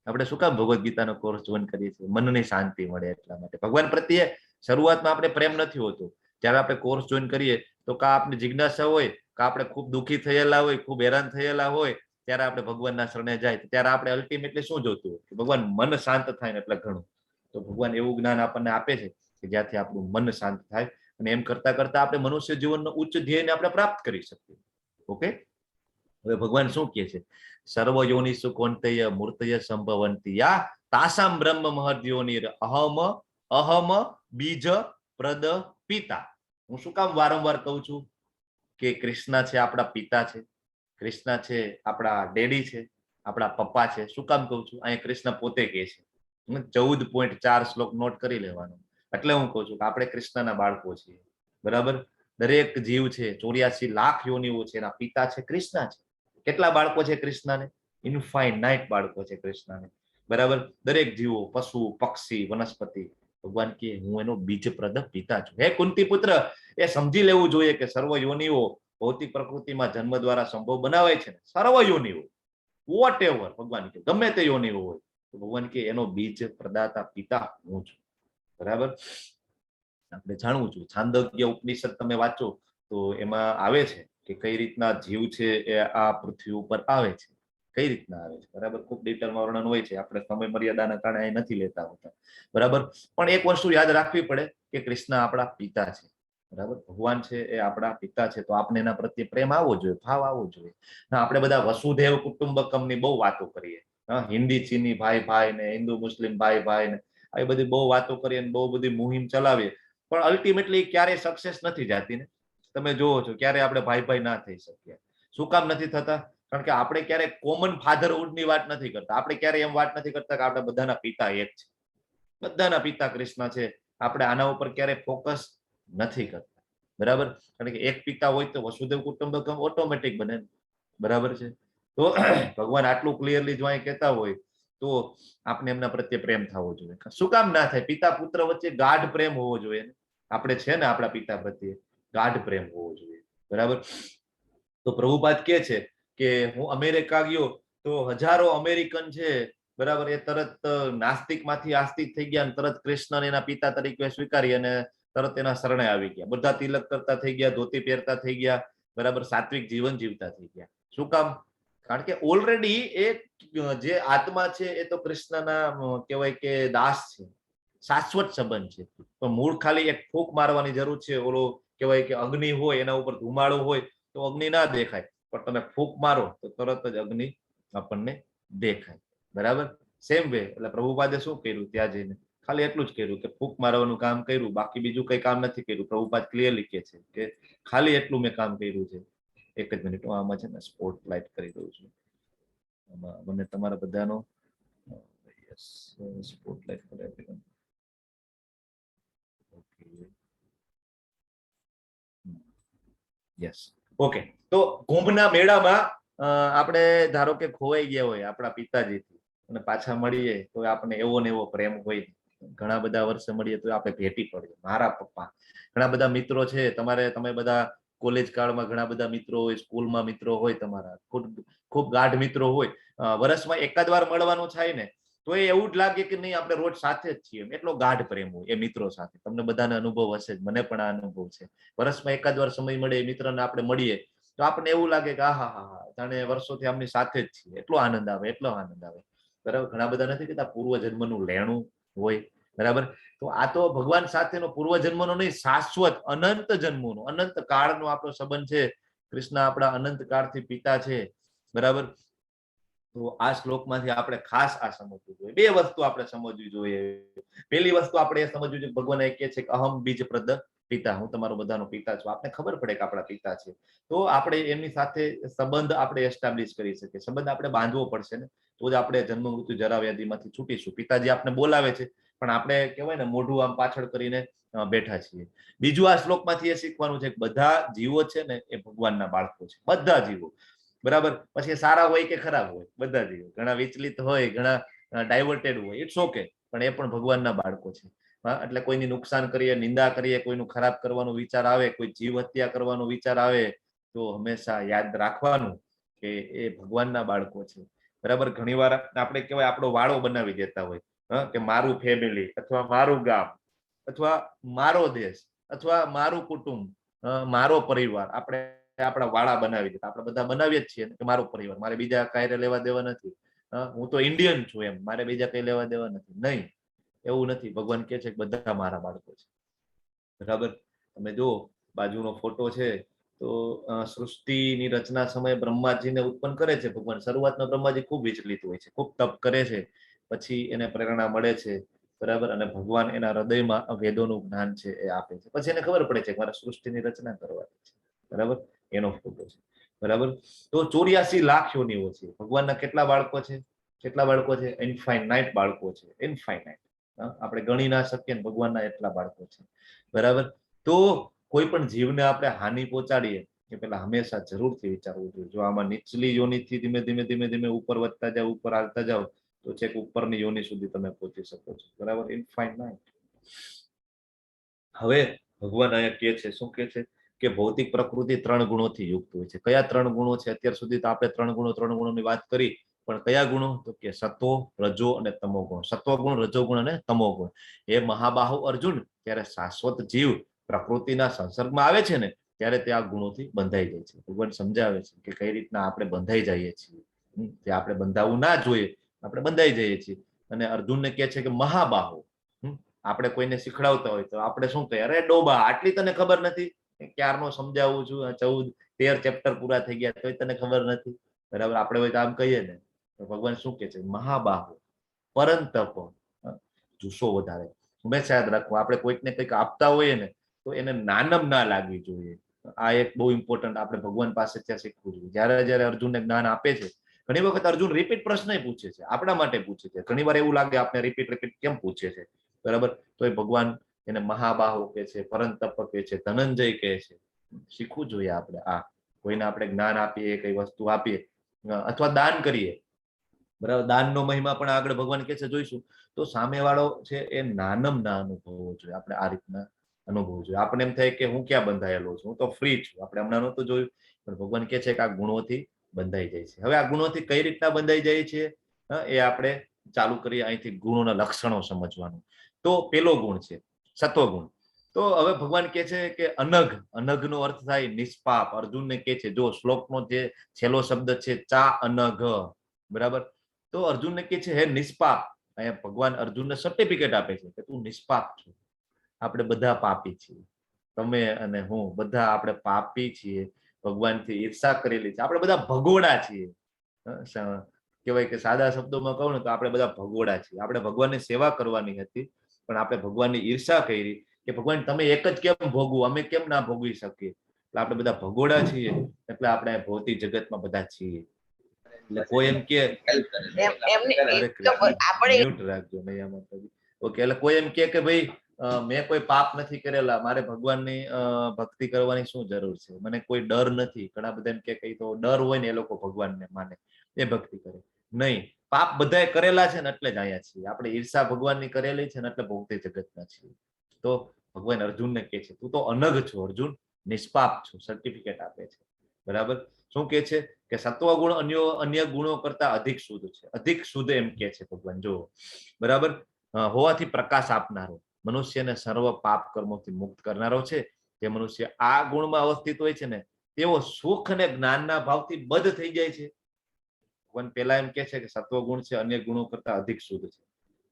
આપણે શું કામ ભગવદ્ ગીતાનો કોર્સ જોઈન કરીએ છીએ? મનની શાંતિ મળે એટલા માટે. ભગવાન પ્રત્યે શરૂઆતમાં આપણે પ્રેમ નથી હોતું. જ્યારે આપણે કોર્સ જોઈન કરીએ તો કા આપની જિજ્ઞાસા હોય, કા આપણે ખૂબ દુઃખી થયેલા હોય, ખૂબ હેરાન થયેલા હોય, ત્યારે આપણે ભગવાનના શરણે જાય ત્યારે આપણે અલ્ટિમેટલી શું જોતું હોય કે ભગવાન મન શાંત થાય ને એટલે ઘણું. તો ભગવાન એવું જ્ઞાન આપણને આપે છે કે જ્યાંથી આપણું મન શાંત થાય અને એમ કરતા કરતા આપણે મનુષ્ય જીવનનો ઉચ્ચ ધ્યેયને આપણે પ્રાપ્ત કરી શકીએ. ઓકે, હવે ભગવાન શું કહે છે? સર્વ યોનિષુ કૌંતેય મૂર્તય સંભવંતી યા તાસામ બ્રહ્મ મહદ્યોનિર અહમ અહમ બીજ પ્રદ પિતા. હું શું કામ વારંવાર કહું છું કે કૃષ્ણ છે આપણા પિતા છે, કૃષ્ણ છે આપણા ડેડી છે, આપણા પપ્પા છે. શું કામ કહું છું? અહીંયા કૃષ્ણ પોતે કહે છે. 14.4 શ્લોક નોટ કરી લેવાનો. એટલે હું કહું છું કે આપણે કૃષ્ણના બાળકો છીએ, બરાબર. દરેક જીવ છે, 84 લાખ યોનિઓ છે, એના પિતા છે કૃષ્ણ છે. કેટલા બાળકો છે કૃષ્ણને? ઇનફાઇનાઇટ બાળકો છે કૃષ્ણને, બરાબર. દરેક જીવો, પશુ, પક્ષી, વનસ્પતિ. ભગવાન કે હું એનો બીજપ્રદ પિતા છું. હે કુંતી પુત્ર, એ સમજી લેવું જોઈએ કે સર્વ યોનિઓ ભૌતિક પ્રકૃતિમાં જન્મ દ્વારા સંભવ બનાવે છે. સર્વ યોનિઓ, વોટ એવર, ભગવાન કે ગમે તે યોનિઓ હોય તો ભગવાન કે એનો બીજ પ્રદાતા પિતા હું છું, બરાબર. આપણે જાણવું જોઈએ. છાંદોગ્ય ઉપનિષદ તમે વાંચો તો એમાં આવે છે કે કઈ રીતના જીવ છે એ આ પૃથ્વી ઉપર આવે છે, કઈ રીતના આવે છે, બરાબર. ખૂબ ડિટેલમાં વર્ણન હોય છે. આપણે સમય મર્યાદાના કારણે અહીં નથી લેતા હોતા, બરાબર. પણ એક વસ્તુ યાદ રાખવી પડે કે કૃષ્ણ આપણા પિતા છે, બરાબર. ભગવાન છે એ આપણા પિતા છે, તો આપણે એના પ્રત્યે પ્રેમ આવવો જોઈએ, ભાવ આવવો જોઈએ. આપણે બધા વસુધૈવ કુટુંબકમની બહુ વાતો કરીએ. હિન્દી ચીની ભાઈ ભાઈ ને, હિન્દુ મુસ્લિમ ભાઈ ભાઈ ને, આવી બધી બહુ વાતો કરીએ, બહુ બધી મુહિમ ચલાવીએ, પણ અલ્ટિમેટલી ક્યારેય સક્સેસ નથી જાતી ને. તમે જોવો છો ક્યારે આપણે ભાઈ ભાઈ ના થઈ શકીએ. શું કામ નથી થતા? કારણ કે આપણે ક્યારે કોમન ફાધરહુડની વાત નથી કરતા. આપણે ક્યારે એમ વાત નથી કરતા કે આપણે બધાના પિતા એક છે, બધાના પિતા કૃષ્ણ છે. આપણે આના ઉપર ક્યારે ફોકસ નથી કરતા, બરાબર. કારણ કે એક પિતા હોય તો વસુદેવ કુટુંબકમ ઓટોમેટિક બને, બરાબર છે. તો ભગવાન આટલું ક્લિયરલી જો અહીં કહેતા હોય તો આપણે એમના પ્રત્યે પ્રેમ થવો જોઈએ. શું કામ ના થાય? પિતા પુત્ર વચ્ચે ગાઢ પ્રેમ હોવો જોઈએ. આપણે છે ને આપણા પિતા પ્રત્યે ગાઢ પ્રેમ હોવો જોઈએ, બરાબર. તો પ્રભુપાદ કે છે કે હું અમેરિકા ગયો તો હજારો અમેરિકન છે, બરાબર, એ તરત નાસ્તિકમાંથી આસ્તિક થઈ ગયા અને તરત કૃષ્ણને એના પિતા તરીકે સ્વીકારી અને તરત એના શરણે આવી ગયા. બધા તિલક કરતા થઈ ગયા, ધોતી પહેરતા થઈ ગયા, બરાબર, સાત્વિક જીવન જીવતા થઈ ગયા. શું કામ? કારણ કે ઓલરેડી એ જે આત્મા છે એ તો કૃષ્ણના કહેવાય કે દાસ છે, શાશ્વત સંબંધ છે. પણ મૂળ ખાલી એક ફૂંક મારવાની જરૂર છે. ઓલો કહેવાય કે અગ્નિ હોય, એના ઉપર ધુમાડો હોય તો અગ્નિ ના દેખાય, પણ તમે ફૂંક મારો તો તરત જ અગ્નિ આપણને દેખાય, બરાબર. સેમ વે એટલે પ્રભુપાદે શું કર્યું? ત્યાં જઈને ખાલી એટલું જ કર્યું કે ફૂંક મારવાનું કામ કર્યું, બાકી બીજું કઈ કામ નથી કર્યું. પ્રભુપાદ ક્લિયરલી કહે છે કે ખાલી એટલું મેં કામ કર્યું છે. એક જ મિનિટ, હું આમાં છે ને સ્પોટ લાઇટ કરી દઉં છું. મને તમારા બધાનો સ્પોટ લાઇટ કરી આપી. Yes, okay. તો કુંભના મેળામાં આપણે ધારો કે ખોવાઈ ગયા હોય આપણા પિતાજીથી અને પાછા મળીએ તો આપણે એવો ને એવો પ્રેમ હોય. ઘણા બધા વર્ષે મળીએ તો આપણે ભેટી પડીએ. મારા પપ્પા, ઘણા બધા મિત્રો છે તમારે, તમે બધા કોલેજ કાળમાં ઘણા બધા મિત્રો હોય, સ્કૂલમાં મિત્રો હોય, તમારા ખૂબ ગાઢ મિત્રો હોય. વર્ષમાં એકાદ વાર મળવાનું થાય ને તો એ એવું જ લાગે કે નહીં આપણે રોજ સાથે જ છીએ. એટલો ગાઢ પ્રેમ હોય એ મિત્રો સાથે. તમને બધાને અનુભવ હશે જ, મને પણ આ અનુભવ છે. વર્ષમાં એકાદ વાર સમય મળે એ મિત્રને આપણે મળીએ તો આપણને એવું લાગે કે આહા હા, જાણે વર્ષોથી આમની સાથે જ છીએ. એટલો આનંદ આવે, એટલો આનંદ આવે, બરાબર. ઘણા બધા નથી કહેતા પૂર્વજન્મનું લેણું હોય, બરાબર. તો આ તો ભગવાન સાથેનો પૂર્વજન્મનો નહીં, શાશ્વત અનંત જન્મોનો, અનંત કાળનો આપણો સંબંધ છે. કૃષ્ણ આપણા અનંત કાળથી પિતા છે, બરાબર. તો આ શ્લોકમાંથી આપણે ખાસ આ સમજવું જોઈએ. બે વસ્તુ આપણે સમજવી જોઈએ. પહેલી વસ્તુ આપણે એ સમજવું જોઈએ, ભગવાન એ કહે છે કે અહમ બીજ પ્રદ પિતા, હું તમારો બધાનો પિતા છું. આપણે ખબર પડે કે આપણા પિતા છે, તો આપણે એમની સાથે સંબંધ આપણે એસ્ટાબ્લિશ કરી શકીએ. સંબંધ આપણે બાંધવો પડશે ને, તો જ આપણે જન્મ મૃત્યુ જરા વ્યાધિમાંથી છૂટીશું. પિતાજી આપણે બોલાવે છે, પણ આપણે કહેવાય ને મોઢું આમ પાછળ કરીને બેઠા છીએ. બીજું આ શ્લોકમાંથી એ શીખવાનું છે કે બધા જીવો છે ને એ ભગવાનના બાળકો છે, બધા જીવો. બરાબર. પછી સારા હોય કે ખરાબ હોય, બધા જીવો, ઘણા વિચલિત હોય, ઘણા ડાયવર્ટેડ હોય, ઇટ્સ ઓકે, પણ એ પણ ભગવાનના બાળકો છે. એટલે કોઈની નુકસાન કરીએ, નિંદા કરીએ, કોઈનું ખરાબ કરવાનો વિચાર આવે, કોઈ જીવ હત્યા કરવાનો વિચાર આવે, તો હંમેશા યાદ રાખવાનું કે એ ભગવાનના બાળકો છે. બરાબર. ઘણીવાર આપણે કહેવાય આપણો વાળો બનાવી દેતા હોય કે મારું ફેમિલી અથવા મારું ગામ અથવા મારો દેશ અથવા મારું કુટુંબ, મારો પરિવાર, આપણે આપણા વાળા બનાવી દેતા. આપણે બધા બનાવીએ જ છીએ કે મારો પરિવાર, મારે બીજા કાંઈ લેવા દેવા નથી, હું તો ઇન્ડિયન છું એમ, મારે બીજા કઈ લેવા દેવા નથી. નહીં, એવું નથી. ભગવાન કહે છે કે બધા મારા બાળકો છે. બરાબર. તમે જો બાજુનો ફોટો છે, તો સૃષ્ટિની રચના સમયે બ્રહ્માજીને ઉત્પન્ન કરે છે ભગવાન. શરૂઆતમાં બ્રહ્માજી ખૂબ વિચલિત હોય છે, ખૂબ તપ કરે છે, પછી એને પ્રેરણા મળે છે. બરાબર. અને ભગવાન એના હૃદયમાં વેદોનું જ્ઞાન છે એ આપે છે. પછી એને ખબર પડે છે કે મારે સૃષ્ટિની રચના કરવાની છે. બરાબર. એનો ફોટો છે. બરાબર. તો 84 લાખ યોનિઓ છે. ભગવાનના કેટલા બાળકો છે? કેટલા બાળકો છે? ઇન્ફાઇનાઇટ બાળકો છે, ઇન્ફાઇનાઇટ. આપણે ગણી ના શકીએ ને ભગવાનના એટલા બાળકો છે. બરાબર. તો કોઈ પણ જીવને આપણે હાનિ પહોંચાડીએ એ પેલા હંમેશા જરૂરથી વિચારવું જોઈએ. જો આમાં નીચલી યોનિથી ધીમે ધીમે ધીમે ધીમે ઉપર વધતા જાવ, ઉપર આવતા જાવ, તો છેક ઉપરની યોનિ સુધી તમે પહોંચી શકો છો. બરાબર. ઇન્ફાઇનાઇટ. હવે ભગવાન અહીંયા કહે છે, શું કહે છે કે ભૌતિક પ્રકૃતિ 3 ગુણોથી યુક્ત હોય છે. કયા 3 ગુણો છે? અત્યાર સુધી તો આપણે 3 ગુણોની વાત કરી, પણ કયા ગુણો? તો કે સત્વ, રજો અને તમો ગુણ. સત્વ ગુણ, રજો ગુણ અને તમો ગુણ. એ મહાબાહુ અર્જુન, ત્યારે શાશ્વત જીવ પ્રકૃતિના સંસર્ગમાં આવે છે ને, ત્યારે તે આ ગુણોથી બંધાઈ જાય છે. ભગવાન સમજાવે છે કે કઈ રીતના આપણે બંધાઈ જઈએ છીએ. જે આપણે બંધાવવું ના જોઈએ, આપણે બંધાઈ જઈએ છીએ. અને અર્જુનને કહે છે કે મહાબાહુ. આપણે કોઈને શીખડાવતા હોય તો આપણે શું કહીએ? અરે ડોબા, આટલી તને ખબર નથી? ક્યારનો સમજાવું છું, 14-13 ચેપ્ટર પૂરા થઈ ગયા તોય તને ખબર નથી. બરાબર. આપણે હોય તો આમ કહીએ ને, તો ભગવાન શું કહે છે? મહાબાહુ પરંતપ, જુસ્સો વધારે. હંમેશા યાદ રાખવું, આપણે કોઈકને કંઈક આપતા હોઈએ ને, તો એને નાનમ ના લાગવી જોઈએ. આ એક બહુ ઇમ્પોર્ટન્ટ આપણે ભગવાન પાસે ત્યાં શીખવું જોઈએ. જયારે અર્જુનને જ્ઞાન આપે છે, ઘણી વખત અર્જુન રિપીટ પ્રશ્ન પૂછે છે, આપણા માટે પૂછે છે. ઘણી વાર એવું લાગે આપણે રિપીટ કેમ પૂછે છે. બરાબર. તો એ ભગવાન એને મહાબાહુ કહે છે, પરંતપ કહે છે, ધનંજય કહે છે. શીખવું જોઈએ આપણે. આ કોઈને આપણે જ્ઞાન આપીએ, કઈ વસ્તુ આપીએ અથવા દાન કરીએ, બરાબર. દાનનો મહિમા પણ આગળ ભગવાન કહે છે, જોઈશું. તો સામેવાળો છે એ નાનમ ના અનુભવવો જોઈએ. આપણે આ રીતના અનુભવવું જોઈએ. આપણે એમ થાય કે હું ક્યાં બંધાયેલો છું, હું તો ફ્રી છું. આપણે હમણાં નહોતું જોયું, પણ ભગવાન કહે છે કે આ ગુણોથી બંધાઈ જાય છે. હવે આ ગુણોથી કઈ રીતના બંધાઈ જાય છે એ આપણે ચાલુ કરીએ અહીંથી ગુણોના લક્ષણો સમજવાનું. તો પેલો ગુણ છે સત્વગુણ. તો હવે ભગવાન કહે છે કે અનઘ. અનઘનો અર્થ થાય નિષ્પાપ. અર્જુનને કહે છે, જો શ્લોકનો જે છેલ્લો શબ્દ છે ચા અનઘ. બરાબર. તો અર્જુનને કહે છે હે નિષ્પાપ. અહીંયા ભગવાન અર્જુનને સર્ટિફિકેટ આપે છે કે તું નિષ્પાપ છો. આપણે બધા પાપી છીએ, તમે અને હું બધા આપણે પાપી છીએ. ભગવાનથી ઈર્ષા કરેલી છે. આપણે બધા ભગોડા છીએ. કહેવાય કે સાદા શબ્દોમાં કહું ને તો આપણે બધા ભગોડા છીએ. આપણે ભગવાનની સેવા કરવાની હતી, પણ આપણે ભગવાનની ઈર્ષા કરી કે ભગવાન તમે એક જ કેમ ભોગવું, અમે કેમ ના ભોગવી શકીએ. એટલે આપણે બધા ભગોડા છીએ. એટલે આપણે ભૌતિક જગતમાં બધા છીએ. એટલે કોઈ એમ કે મ્યુટ રાખજો. ઓકે. એટલે કોઈ એમ કે ભાઈ મેં કોઈ પાપ નથી કરેલા, મારે ભગવાનની ભક્તિ કરવાની શું જરૂર છે, મને કોઈ ડર નથી. ઘણા બધા એમ કે કઈ તો ડર હોય ને એ લોકો ભગવાનને માને, એ ભક્તિ કરે. નહીં, પાપ બધાએ કરેલા છે ને એટલે જ અહીંયા છીએ. આપણે ઈર્ષા ભગવાનની કરેલી છે ને એટલે ભૌતિક જગતના છીએ. તો ભગવાન અર્જુનને કહે છે તું તો અનઘ છો અર્જુન, નિષ્પાપ છો. સર્ટિફિકેટ આપે છે. બરાબર. શું કે છે કે સત્વગુણ અન્ય ગુણો કરતા અધિક શુદ્ધ છે. અધિક શુદ્ધ એમ કે છે ભગવાન. જો બરાબર હોવાથી પ્રકાશ આપનારો, મનુષ્યને સર્વ પાપ કર્મોથી મુક્ત કરનારો છે. જે મનુષ્ય આ ગુણમાં અવસ્થિત હોય છે ને, તેઓ સુખ અને જ્ઞાનના ભાવથી બદ્ધ થઈ જાય છે. ભગવાન પહેલા એમ કે છે કે સત્વગુણ છે અન્ય ગુણો કરતા અધિક શુદ્ધ છે.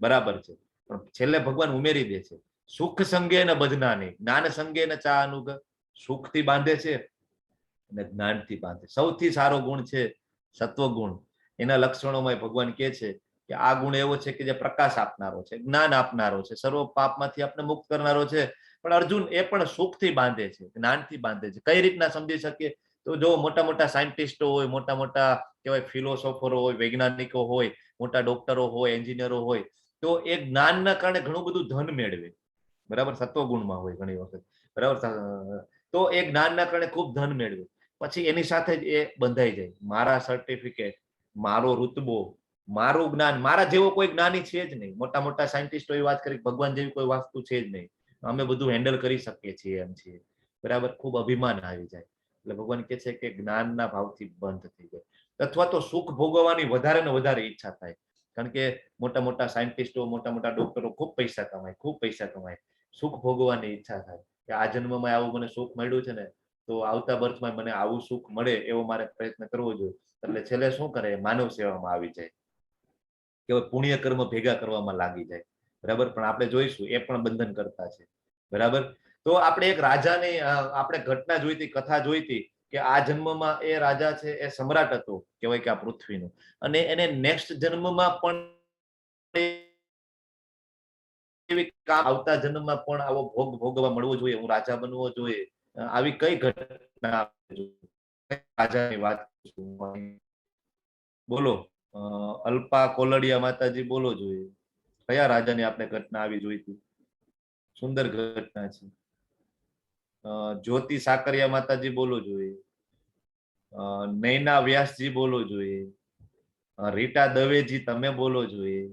બરાબર છે. પણ છેલ્લે ભગવાન ઉમેરી દે છે સુખ સંગે ને બધના નહીં, જ્ઞાન સંગે ને ચા અનુગ. સુખથી બાંધે છે અને જ્ઞાનથી બાંધે. સૌથી સારો ગુણ છે સત્વગુણ. એના લક્ષણોમાં ભગવાન કહે છે કે આ ગુણ એવો છે કે જે પ્રકાશ આપનારો છે, જ્ઞાન આપનારો છે, સર્વ પાપમાંથી આપણે મુક્ત કરનારો છે. પણ અર્જુન એ પણ સુખથી બાંધે છે, જ્ઞાનથી બાંધે છે. કઈ રીતના સમજી શકીએ? તો જો મોટા મોટા સાયન્ટિસ્ટો હોય, મોટા મોટા કહેવાય ફિલોસોફરો હોય, વૈજ્ઞાનિકો હોય, મોટા ડોક્ટરો હોય, એન્જિનિયરો હોય, તો એ જ્ઞાનના કારણે ઘણું બધું ધન મેળવે, બરાબર, સત્વગુણમાં હોય ઘણી વખત, બરાબર. તો એ જ્ઞાનના કારણે ખૂબ ધન મેળવે, પછી એની સાથે જ એ બંધાઈ જાય. મારા સર્ટિફિકેટ, મારો રૂતબો, મારું જ્ઞાન, મારા જેવો કોઈ જ્ઞાની છે જ નહીં. મોટા મોટા સાયન્ટિસ્ટો એ વાત કરી ભગવાન જેવી કોઈ વસ્તુ છે જ નહીં, અમે બધું હેન્ડલ કરી શકીએ છીએ એમ છીએ, બરાબર. ખૂબ અભિમાન આવી જાય. એટલે ભગવાન કહે છે કે જ્ઞાનના ભાવથી બંધ થઈ જાય, અથવા તો સુખ ભોગવવાની વધારે ને વધારે ઈચ્છા થાય. કારણ કે મોટા મોટા સાયન્ટિસ્ટો, મોટા મોટા ડોક્ટરો ખૂબ પૈસા કમાય, ખૂબ પૈસા કમાય, સુખ ભોગવવાની ઈચ્છા થાય કે આ જન્મમાં આવું મને સુખ મળ્યું છે ને, તો આવતા બર્થમાં મને આવું સુખ મળે એવો મારે પ્રયત્ન કરવો જોઈએ. એટલે છેલ્લે શું કરે? માનવ સેવામાં આવી જાય, કે પુણ્ય કર્મ ભેગા કરવામાં લાગી જાય, બરાબર. પણ આપણે જોઈશું એ પણ બંધન કરતા છે, બરાબર. તો આપણે એક રાજાની આપણે ઘટના જોઈતી, કથા જોઈતી કે આ જન્મમાં એ રાજા છે એ સમ્રાટ હતો, કહેવાય કે આ પૃથ્વીનો, અને એને નેક્સ્ટ જન્મમાં પણ આવતા જન્મમાં પણ આવો ભોગ ભોગવવા મળવો જોઈએ, હું રાજા બનવો જોઈએ. આવી કઈ ઘટના રાજાની વાત બોલો? અલ્પા કોલડિયા માતાજી બોલો જોઈએ, કયા રાજાની આપણે ઘટના આવી જોઈતી? સુંદર ઘટના છે. જ્યોતિ સાકરિયા માતાજી બોલો જોઈએ, નૈના વ્યાસજી બોલો જોઈએ, રીટા દવેજી તમે બોલો જોઈએ,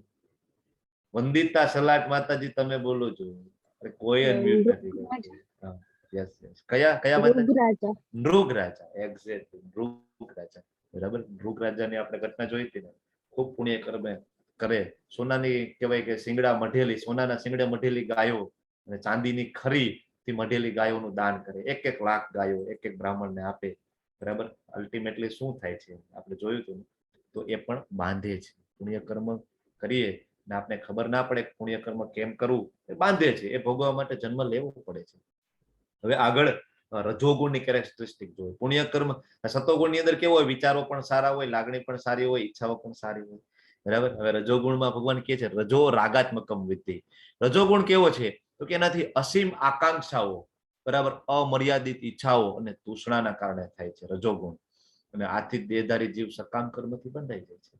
વંદિતા સલાટ માતાજી તમે બોલો જોઈએ. કોઈ અનમ્યુટ નથી કરતું. Yes yes. કયા કયા માતાજી? નૃગરાજા. એક્ઝેક્ટલી, નૃગરાજા, બરાબર. નૃગરાજાની આપણે ઘટના જોઈ હતી ને. ખૂબ પુણ્ય કર્મે કરે, સોનાની કહેવાય કે શિંગડા મઢેલી, સોનાના શિંગડે મઢેલી ગાયો અને ચાંદીની ખરી થી મઢેલી ગાયોનું દાન કરે. 1-1 લાખ ગાયો એક બ્રાહ્મણને આપે, બરાબર. અલ્ટિમેટલી શું થાય છે આપણે જોયું હતું, તો એ પણ બાંધે છે. પુણ્ય કર્મ કરીએ ને આપણે ખબર ના પડે પુણ્ય કર્મ કેમ કરવું, એ બાંધે છે. એ ભોગવવા માટે જન્મ લેવો પડે છે. હવે આગળ રજોગુણની કેરેક્ટરિસ્ટિક જોઈએ. પુણ્ય કર્મ, સતોગુણની અંદર કેવો હોય? વિચારો પણ સારા હોય, લાગણી પણ સારી હોય, ઈચ્છાઓ પણ સારી હોય, બરાબર. હવે રજોગુણમાં ભગવાન કહે છે રજો રાગાત્મકમ વિદ્ધિ. રજોગુણ કેવો છે? તો કે એનાથી અસીમ આકાંક્ષાઓ, બરાબર, અમર્યાદિત ઈચ્છાઓ અને તૃષ્ણાના કારણે થાય છે રજોગુણ. અને આથી દેહધારી જીવ સકામ કર્મથી બંધાઈ જાય છે,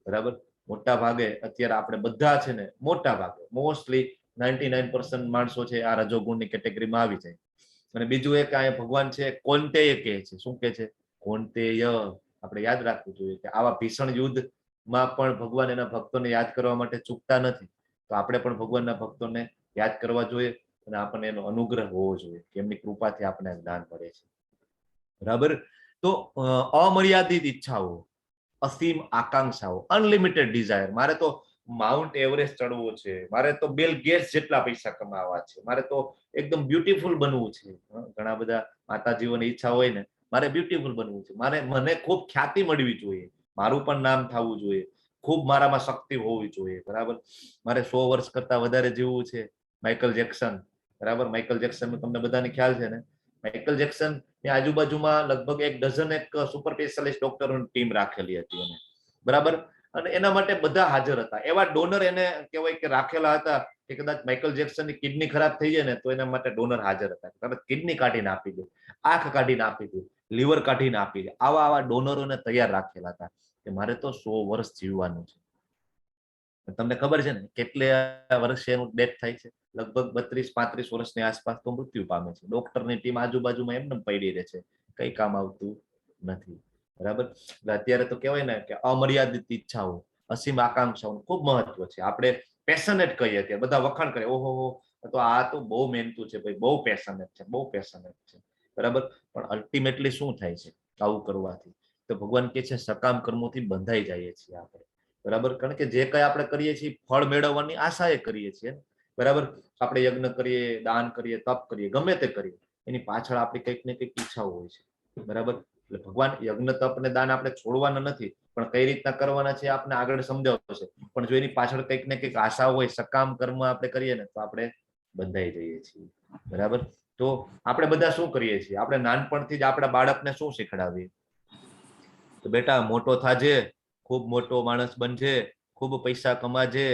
બરાબર. મોટા ભાગે અત્યારે આપણે બધા છે ને, મોટા ભાગે મોસ્ટલી 99% માણસો છે આ રજોગુણની કેટેગરીમાં આવી જાય. અને બીજું એક આ ભગવાન છે કોન્તેય કહે છે. શું કહે છે? કોન્તેય. આપણે યાદ રાખવું જોઈએ કે આવા ભીષણ યુદ્ધમાં પણ ભગવાન એના ભક્તોને યાદ કરવા માટે ચૂકતા નથી. તો આપણે પણ ભગવાનના ભક્તોને યાદ કરવા જોઈએ અને આપણને એનો અનુગ્રહ હોવો જોઈએ કે એમની કૃપાથી આપણને જ્ઞાન મળે છે, બરાબર. તો અમર્યાદિત ઈચ્છાઓ, અસીમ આકાંક્ષાઓ, અનલિમિટેડ ડિઝાયર. મારે તો માઉન્ટ એવરેસ્ટ ચડવો છે, મારે તો બિલ ગેટ્સ જેટલા પૈસા કમાવા છે, મારે તો એકદમ બ્યુટીફુલ બનવું છે. ઘણા બધા માતાજીઓની ઈચ્છા હોય ને, મારે બ્યુટીફુલ બનવું છે, મને ખૂબ ખ્યાતિ મળવી જોઈએ, મારું પણ નામ થવું જોઈએ, ખૂબ મારામાં શક્તિ હોવી જોઈએ, બરાબર. મારે 100 વર્ષ કરતા વધારે જીવવું છે. માઇકલ જેક્સન, બરાબર. માઇકલ જેક્સન તમને બધાને ખ્યાલ છે ને? માઇકલ જેક્સન ની આજુબાજુમાં લગભગ 1 ડઝન સુપર સ્પેશિયાલિસ્ટ ડોક્ટરોની ટીમ રાખેલી હતી એને, બરાબર. અને એના માટે બધા હાજર હતા. એવા ડોનર એને કહેવાય કે રાખેલા હતા કે કદાચ માઇકલ જેક્સનની કિડની ખરાબ થઈ જાય ને તો એના માટે ડોનર હાજર હતા. કદાચ કિડની કાઢીને આપી દે, આંખ કાઢીને આપી દે, લીવર કાઢીને આપી દે. આવા ડોનરોને તૈયાર રાખેલા હતા કે મારે તો 100 વર્ષ જીવવાનું છે. તમને ખબર છે ને કેટલા વર્ષે એનું ડેથ થાય છે? લગભગ 32-35 વર્ષની આસપાસ તો મૃત્યુ પામે છે. ડોક્ટરની ટીમ આજુબાજુમાં એમને પડી રહે છે, કઈ કામ આવતું નથી, બરાબર. એટલે અત્યારે તો કહેવાય ને કે અમર્યાદિત ઈચ્છાઓ, અસીમ આકાંક્ષાઓ ખૂબ મહત્વ છે. આપણે પેશનેટ કહીએ કે બધા વખાણ કરે, ઓહો તો આ તો બહુ મહેનતુ છે ભાઈ, બહુ પેશનેટ છે, બહુ પેશનેટ છે, બરાબર. પણ અલ્ટિમેટલી શું થાય છે આવું કરવાથી? તો ભગવાન કહે છે સકામ કર્મોથી બંધાઈ જઈએ છીએ આપણે, બરાબર. કારણ કે જે કઈ આપણે કરીએ છીએ ફળ મેળવવાની આશાએ કરીએ છીએ, બરાબર. આપણે યજ્ઞ કરીએ, દાન કરીએ, તપ કરીએ, ગમે તે કરીએ, એની પાછળ આપણી કંઈક ને કંઈક ઈચ્છાઓ હોય છે, બરાબર. એટલે ભગવાન યજ્ઞ તપ ને દાન આપણે છોડવાના નથી, પણ કઈ રીતના કરવાના છે આપણે આગળ સમજાવશે. પણ જો એની પાછળ કંઈક ને કંઈક આશા હોય, સકામ કર્મ આપણે કરીએ ને તો આપણે બંધાઈ જઈએ છીએ, બરાબર. તો આપણે બધા શું કરીએ છીએ? આપણે નાનપણથી જ આપણા બાળકને શું શીખડાવીએ? તો બેટા મોટો થાજે ખૂબ મોટો માણસ બનજે, ખૂબ પૈસા કમાજે,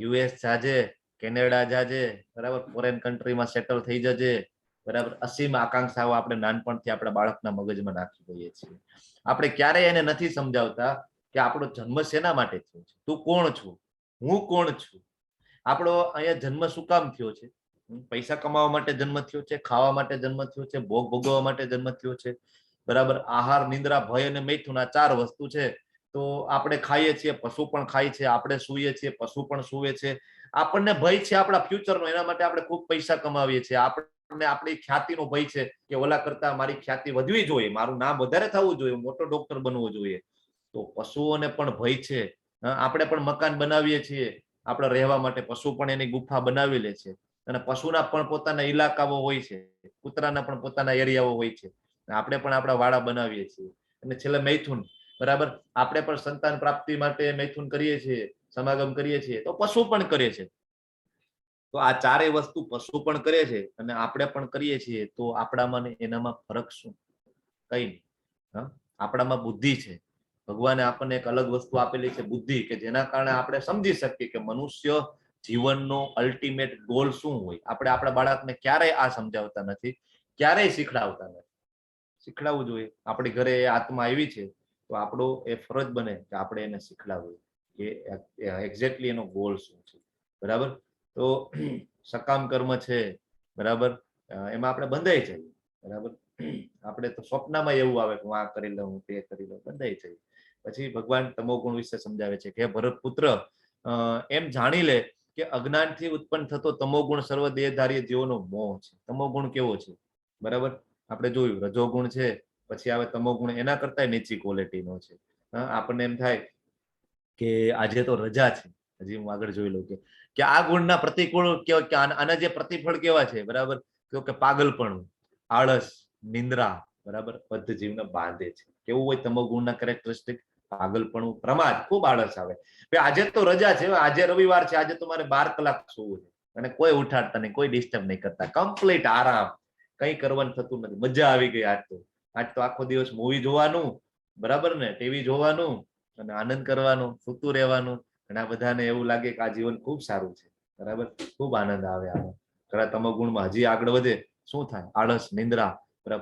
યુએસ જાજે, કેનેડા જાજે, બરાબર, ફોરેન કન્ટ્રીમાં સેટલ થઈ જજે, બરાબર. અસીમ આકાંક્ષાઓ આપણે નાનપણથી આપણા બાળકના મગજમાં નાખી દઈએ છીએ. આપણે ક્યારેય એને નથી સમજાવતા કે આપણો જન્મ શેના માટે થયો છે, તું કોણ છું, હું કોણ છું, આપણો અહીંયા જન્મ શું કામ થયો છે. પૈસા કમાવા માટે જન્મ થયો છે, ખાવા માટે જન્મ થયો છે, ભોગ ભોગવવા માટે જન્મ થયો છે, બરાબર. આહાર, નિંદ્રા, ભય અને મૈથુન આ 4 વસ્તુ છે. તો આપણે ખાઈએ છીએ, પશુ પણ ખાય છે, આપણે સૂઈએ છીએ, પશુ પણ સૂવે છે. આપણને ભય છે આપણા ફ્યુચરનો, એના માટે આપણે ખૂબ પૈસા કમાવીએ છીએ. આપણને આપણી ખ્યાતિનો ભય છે કે ઓલા કરતા મારી ખ્યાતિ વધવી જોઈએ, મારું નામ વધારે થવું જોઈએ, મોટો ડોક્ટર બનવો જોઈએ. તો પશુઓને પણ ભય છે. આપણે પણ મકાન બનાવીએ છીએ આપણે રહેવા માટે, પશુ પણ એની ગુફા બનાવી લે છે. અને પશુના પણ પોતાના ઇલાકાઓ હોય છે, કૂતરાના પણ પોતાના એરિયાઓ હોય છે. આપણે પણ આપણા વાડા બનાવીએ છીએ. અને છેલ્લે મૈથુન, બરાબર, આપણે પણ સંતાન પ્રાપ્તિ માટે મૈથુન કરીએ છીએ, સમાગમ કરીએ છીએ, તો પશુ પણ કરે છે. તો આ 4 વસ્તુ પશુ પણ કરે છે અને આપણે પણ કરીએ છીએ. તો આપણામાં ને એનામાં ફરક શું? કઈ નહીં. આપણામાં બુદ્ધિ છે. ભગવાને આપણને એક અલગ વસ્તુ આપેલી છે, બુદ્ધિ, કે જેના કારણે આપણે સમજી શકીએ કે મનુષ્ય જીવનનો અલ્ટિમેટ ગોલ શું હોય. આપણે આપણા બાળકને ક્યારેય આ સમજાવતા નથી, ક્યારેય શીખડાવતા નથી. શીખડાવવું જોઈએ. આપણી ઘરે આત્મા આવી છે તો આપણો એ ફરજ બને કે આપણે એને શીખડાવવું કે એક્ઝેક્ટલી એનો ગોલ શું છે, બરાબર. તો સકામ કર્મ છે, બરાબર, એમાં આપણે બંધાઈ જઈએ, બરાબર. આપણે તો સ્વપ્નમાં એવું આવે કે હું આ કરી લઉં, તે કરી લઉં, બંધાઈ જઈએ. પછી ભગવાન તમોગુણ વિશે સમજાવે છે કે ભરત પુત્ર, એમ જાણી લે કે અજ્ઞાનથી ઉત્પન્ન થતો તમોગુણ સર્વ દેહધારી જીવોનો મોહ છે. તમોગુણ કેવો છે, બરાબર, આપણે જોયું. રજોગુણ છે, પછી આવે તમોગુણ, એના કરતા નીચી ક્વોલિટીનો છે. આપણને એમ થાય કે આજે તો રજા છે, હજી હું આગળ જોઈ લઉં કે આ ગુણના પ્રતિકૂળ કેવા, કે આના જે પ્રતિફળ કેવા છે, બરાબર, કે પાગલપણું, આળસ, નિંદ્રા, બરાબર, બદ્ધ જીવને બાંધે છે. કેવું હોય તમોગુણના કેરેક્ટરિસ્ટિક? પાગલપણું, પ્રમાદ, ખૂબ આળસ આવે. આજે તો રજા છે, આજે રવિવાર છે, આજે તમારે 12 કલાક સૂવું છે અને કોઈ ઉઠાડતા નહીં, કોઈ ડિસ્ટર્બ નહીં કરતા, કમ્પ્લીટ આરામ, કઈ કરવાનું થતું નથી. મજા આવી ગઈ. આજ તો આખો દિવસ મૂવી જોવાનું, બરાબર ને, ટીવી જોવાનું અને આનંદ કરવાનો, સૂતું રહેવાનું. ઘણા બધાને એવું લાગે કે આ જીવન ખૂબ સારું છે, બરાબર, ખૂબ આનંદ આવે આમાં. ઘણા તમોગુણમાં હજી આગળ વધે, શું થાય? આળસ, નિંદ્રા,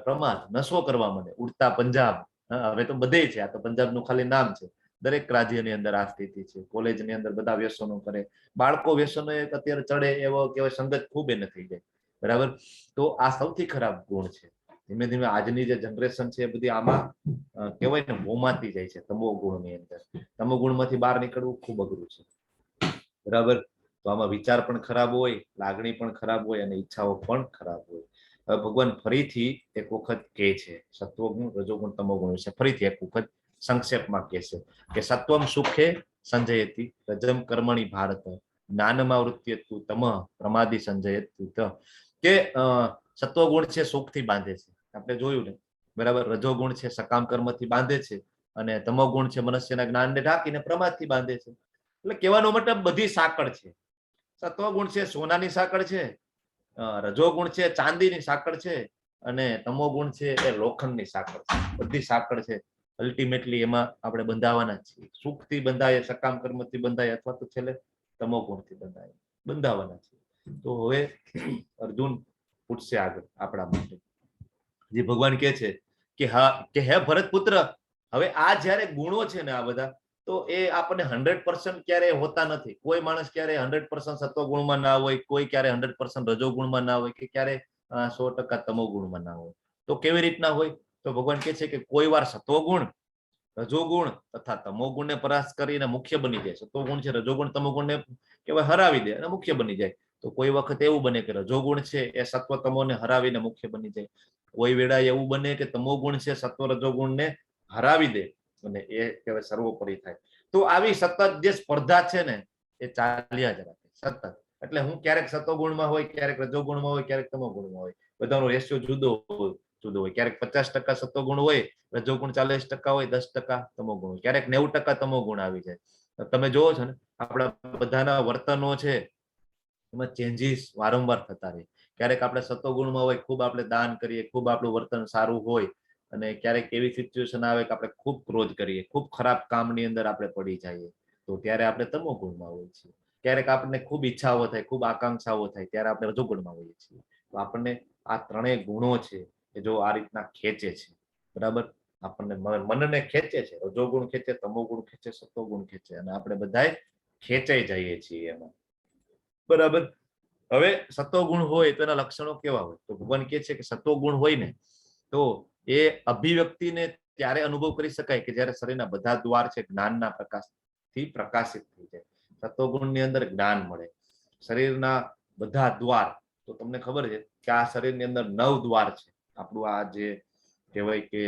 પ્રમાદ, નશો કરવા માંડે, ઉડતા પંજાબ. હવે તો બધે છે, આ તો પંજાબનું ખાલી નામ છે. દરેક રાજ્યની અંદર આ સ્થિતિ છે. કોલેજની અંદર બધા વ્યસનો કરે, બાળકો વ્યસનો અત્યારે ચડે એવો કહેવાય, સંગત ખૂબ એને થઈ જાય, બરાબર. તો આ સૌથી ખરાબ ગુણ છે. ધીમે ધીમે આજની જે જનરેશન છે એ બધી આમાં કહેવાય ને મોંમાંથી જાય છે, તમોગુણની અંદર. તમોગુણમાંથી બહાર નીકળવું ખૂબ અઘરું છે, બરાબર. તો આમાં વિચાર પણ ખરાબ હોય, લાગણી પણ ખરાબ હોય અને ઈચ્છાઓ પણ ખરાબ હોય. હવે ભગવાન ફરીથી એક વખત કહે છે સત્વગુણ, રજોગુણ, તમોગુણ વિશે ફરીથી એક વખત સંક્ષેપમાં કહે છે કે સત્વમ સુખે સંજયતિ, રજમ કર્મણી ભારત, જ્ઞાનમાં વૃત્યતુ તમ, પ્રમાદી સંજયતુ ત. કે સત્વગુણ છે સુખથી બાંધે છે, આપણે જોયું ને, બરાબર. રજોગુણ છે સકામ કર્મથી બાંધે છે અને તમોગુણ છે મનુષ્યના જ્ઞાનને ઢાંકીને પ્રમાદથી બાંધે છે. એટલે કહેવાનો મતલબ બધી સાંકળ છે. સત્વગુણ છે સોનાની સાંકળ છે, રજોગુણ છે ચાંદીની સાંકળ છે અને તમોગુણ છે એ લોખંડની સાંકળ છે. બધી સાંકળ છે, અલ્ટિમેટલી એમાં આપણે બંધાવાના જ છીએ. સુખથી બંધાય, સકામ કર્મથી બંધાય, અથવા તો છેલ્લે તમોગુણથી બંધાવાના છીએ. તો હવે અર્જુન પૂછશે આગળ આપણા માટે, જે ભગવાન કહે છે કે હા, કે હે ભરત પુત્ર, હવે આ જયારે ગુણો છે ને આ બધા, તો એ આપણને 100% ક્યારે હોતા નથી. કોઈ માણસ ક્યારે 100% સત્વગુણમાં ના હોય, કોઈ ક્યારે 100% રજોગુણમાં ના હોય, કે ક્યારે 100% તમોગુણમાં ના હોય. તો કેવી રીતના હોય? તો ભગવાન કહે છે કે કોઈ વાર સત્વગુણ, રજોગુણ તથા તમોગુણને પરાસ્ત કરીને મુખ્ય બની જાય. સત્વગુણ છે રજોગુણ તમોગુણને કેવાય હરાવી દે અને મુખ્ય બની જાય. તો કોઈ વખત એવું બને કે રજોગુણ છે એ સત્વ તમોને હરાવીને મુખ્ય બની જાય. કોઈ વેળા એવું બને કે તમોગુણ છે સત્વ રજોગુણને હરાવી દે અને એ કહેવાય સર્વોપરી થાય. તો આવી સતત જે સ્પર્ધા છે ને એ ચાલ્યા જ રાખે સતત. એટલે હું ક્યારેક સત્વગુણમાં હોય, ક્યારેક રજોગુણમાં હોય, ક્યારેક તમોગુણમાં હોય. બધાનો રેશિયો જુદો હોય. ક્યારેક 50% સત્વગુણ હોય, રજોગુણ 40% હોય, 10% તમોગુણ હોય, ક્યારેક 90% તમોગુણ આવી જાય. તમે જોવો છો ને આપણા બધાના વર્તનો છે એમાં ચેન્જીસ વારંવાર થતા રહે. ક્યારેક આપણે સત્વગુણમાં હોય, ખૂબ આપણે દાન કરીએ, ખૂબ આપણું વર્તન સારું હોય, અને ક્યારેક એવી સિચ્યુએશન આવે કે આપણે ખૂબ ક્રોધ કરીએ, ખૂબ ખરાબ કામની અંદર આપણે પડી જઈએ, તો ત્યારે આપણે તમો ગુણમાં હોઈએ છીએ. ક્યારેક આપણને ખૂબ ઈચ્છાઓ થાય, ખૂબ આકાંક્ષાઓ થાય, ત્યારે આપણે રજોગુણમાં હોઈએ છીએ. તો આપણને આ ત્રણેય ગુણો છે કે જો આ રીતના ખેંચે છે, બરાબર, આપણને મનને ખેંચે છે, રજોગુણ ખેંચે, તમોગુણ ખેંચે, સત્વગુણ ખેંચે, અને આપણે બધાય ખેંચાઈ જઈએ છીએ એમાં, બરાબર. હવે સત્વગુણ હોય તો એના લક્ષણો કેવા હોય? તો ભગવાન કહે છે કે સત્વગુણ હોય ને તો એ અભિવ્યક્તિને ત્યારે અનુભવ કરી શકાય કે જ્યારે શરીરના બધા દ્વાર છે જ્ઞાનના પ્રકાશથી પ્રકાશિત થઈ જાય. સત્વગુણની અંદર જ્ઞાન મળે. શરીરના બધા દ્વાર, તો તમને ખબર છે કે આ શરીરની અંદર 9 દ્વાર છે. આપણું આ જે કહેવાય કે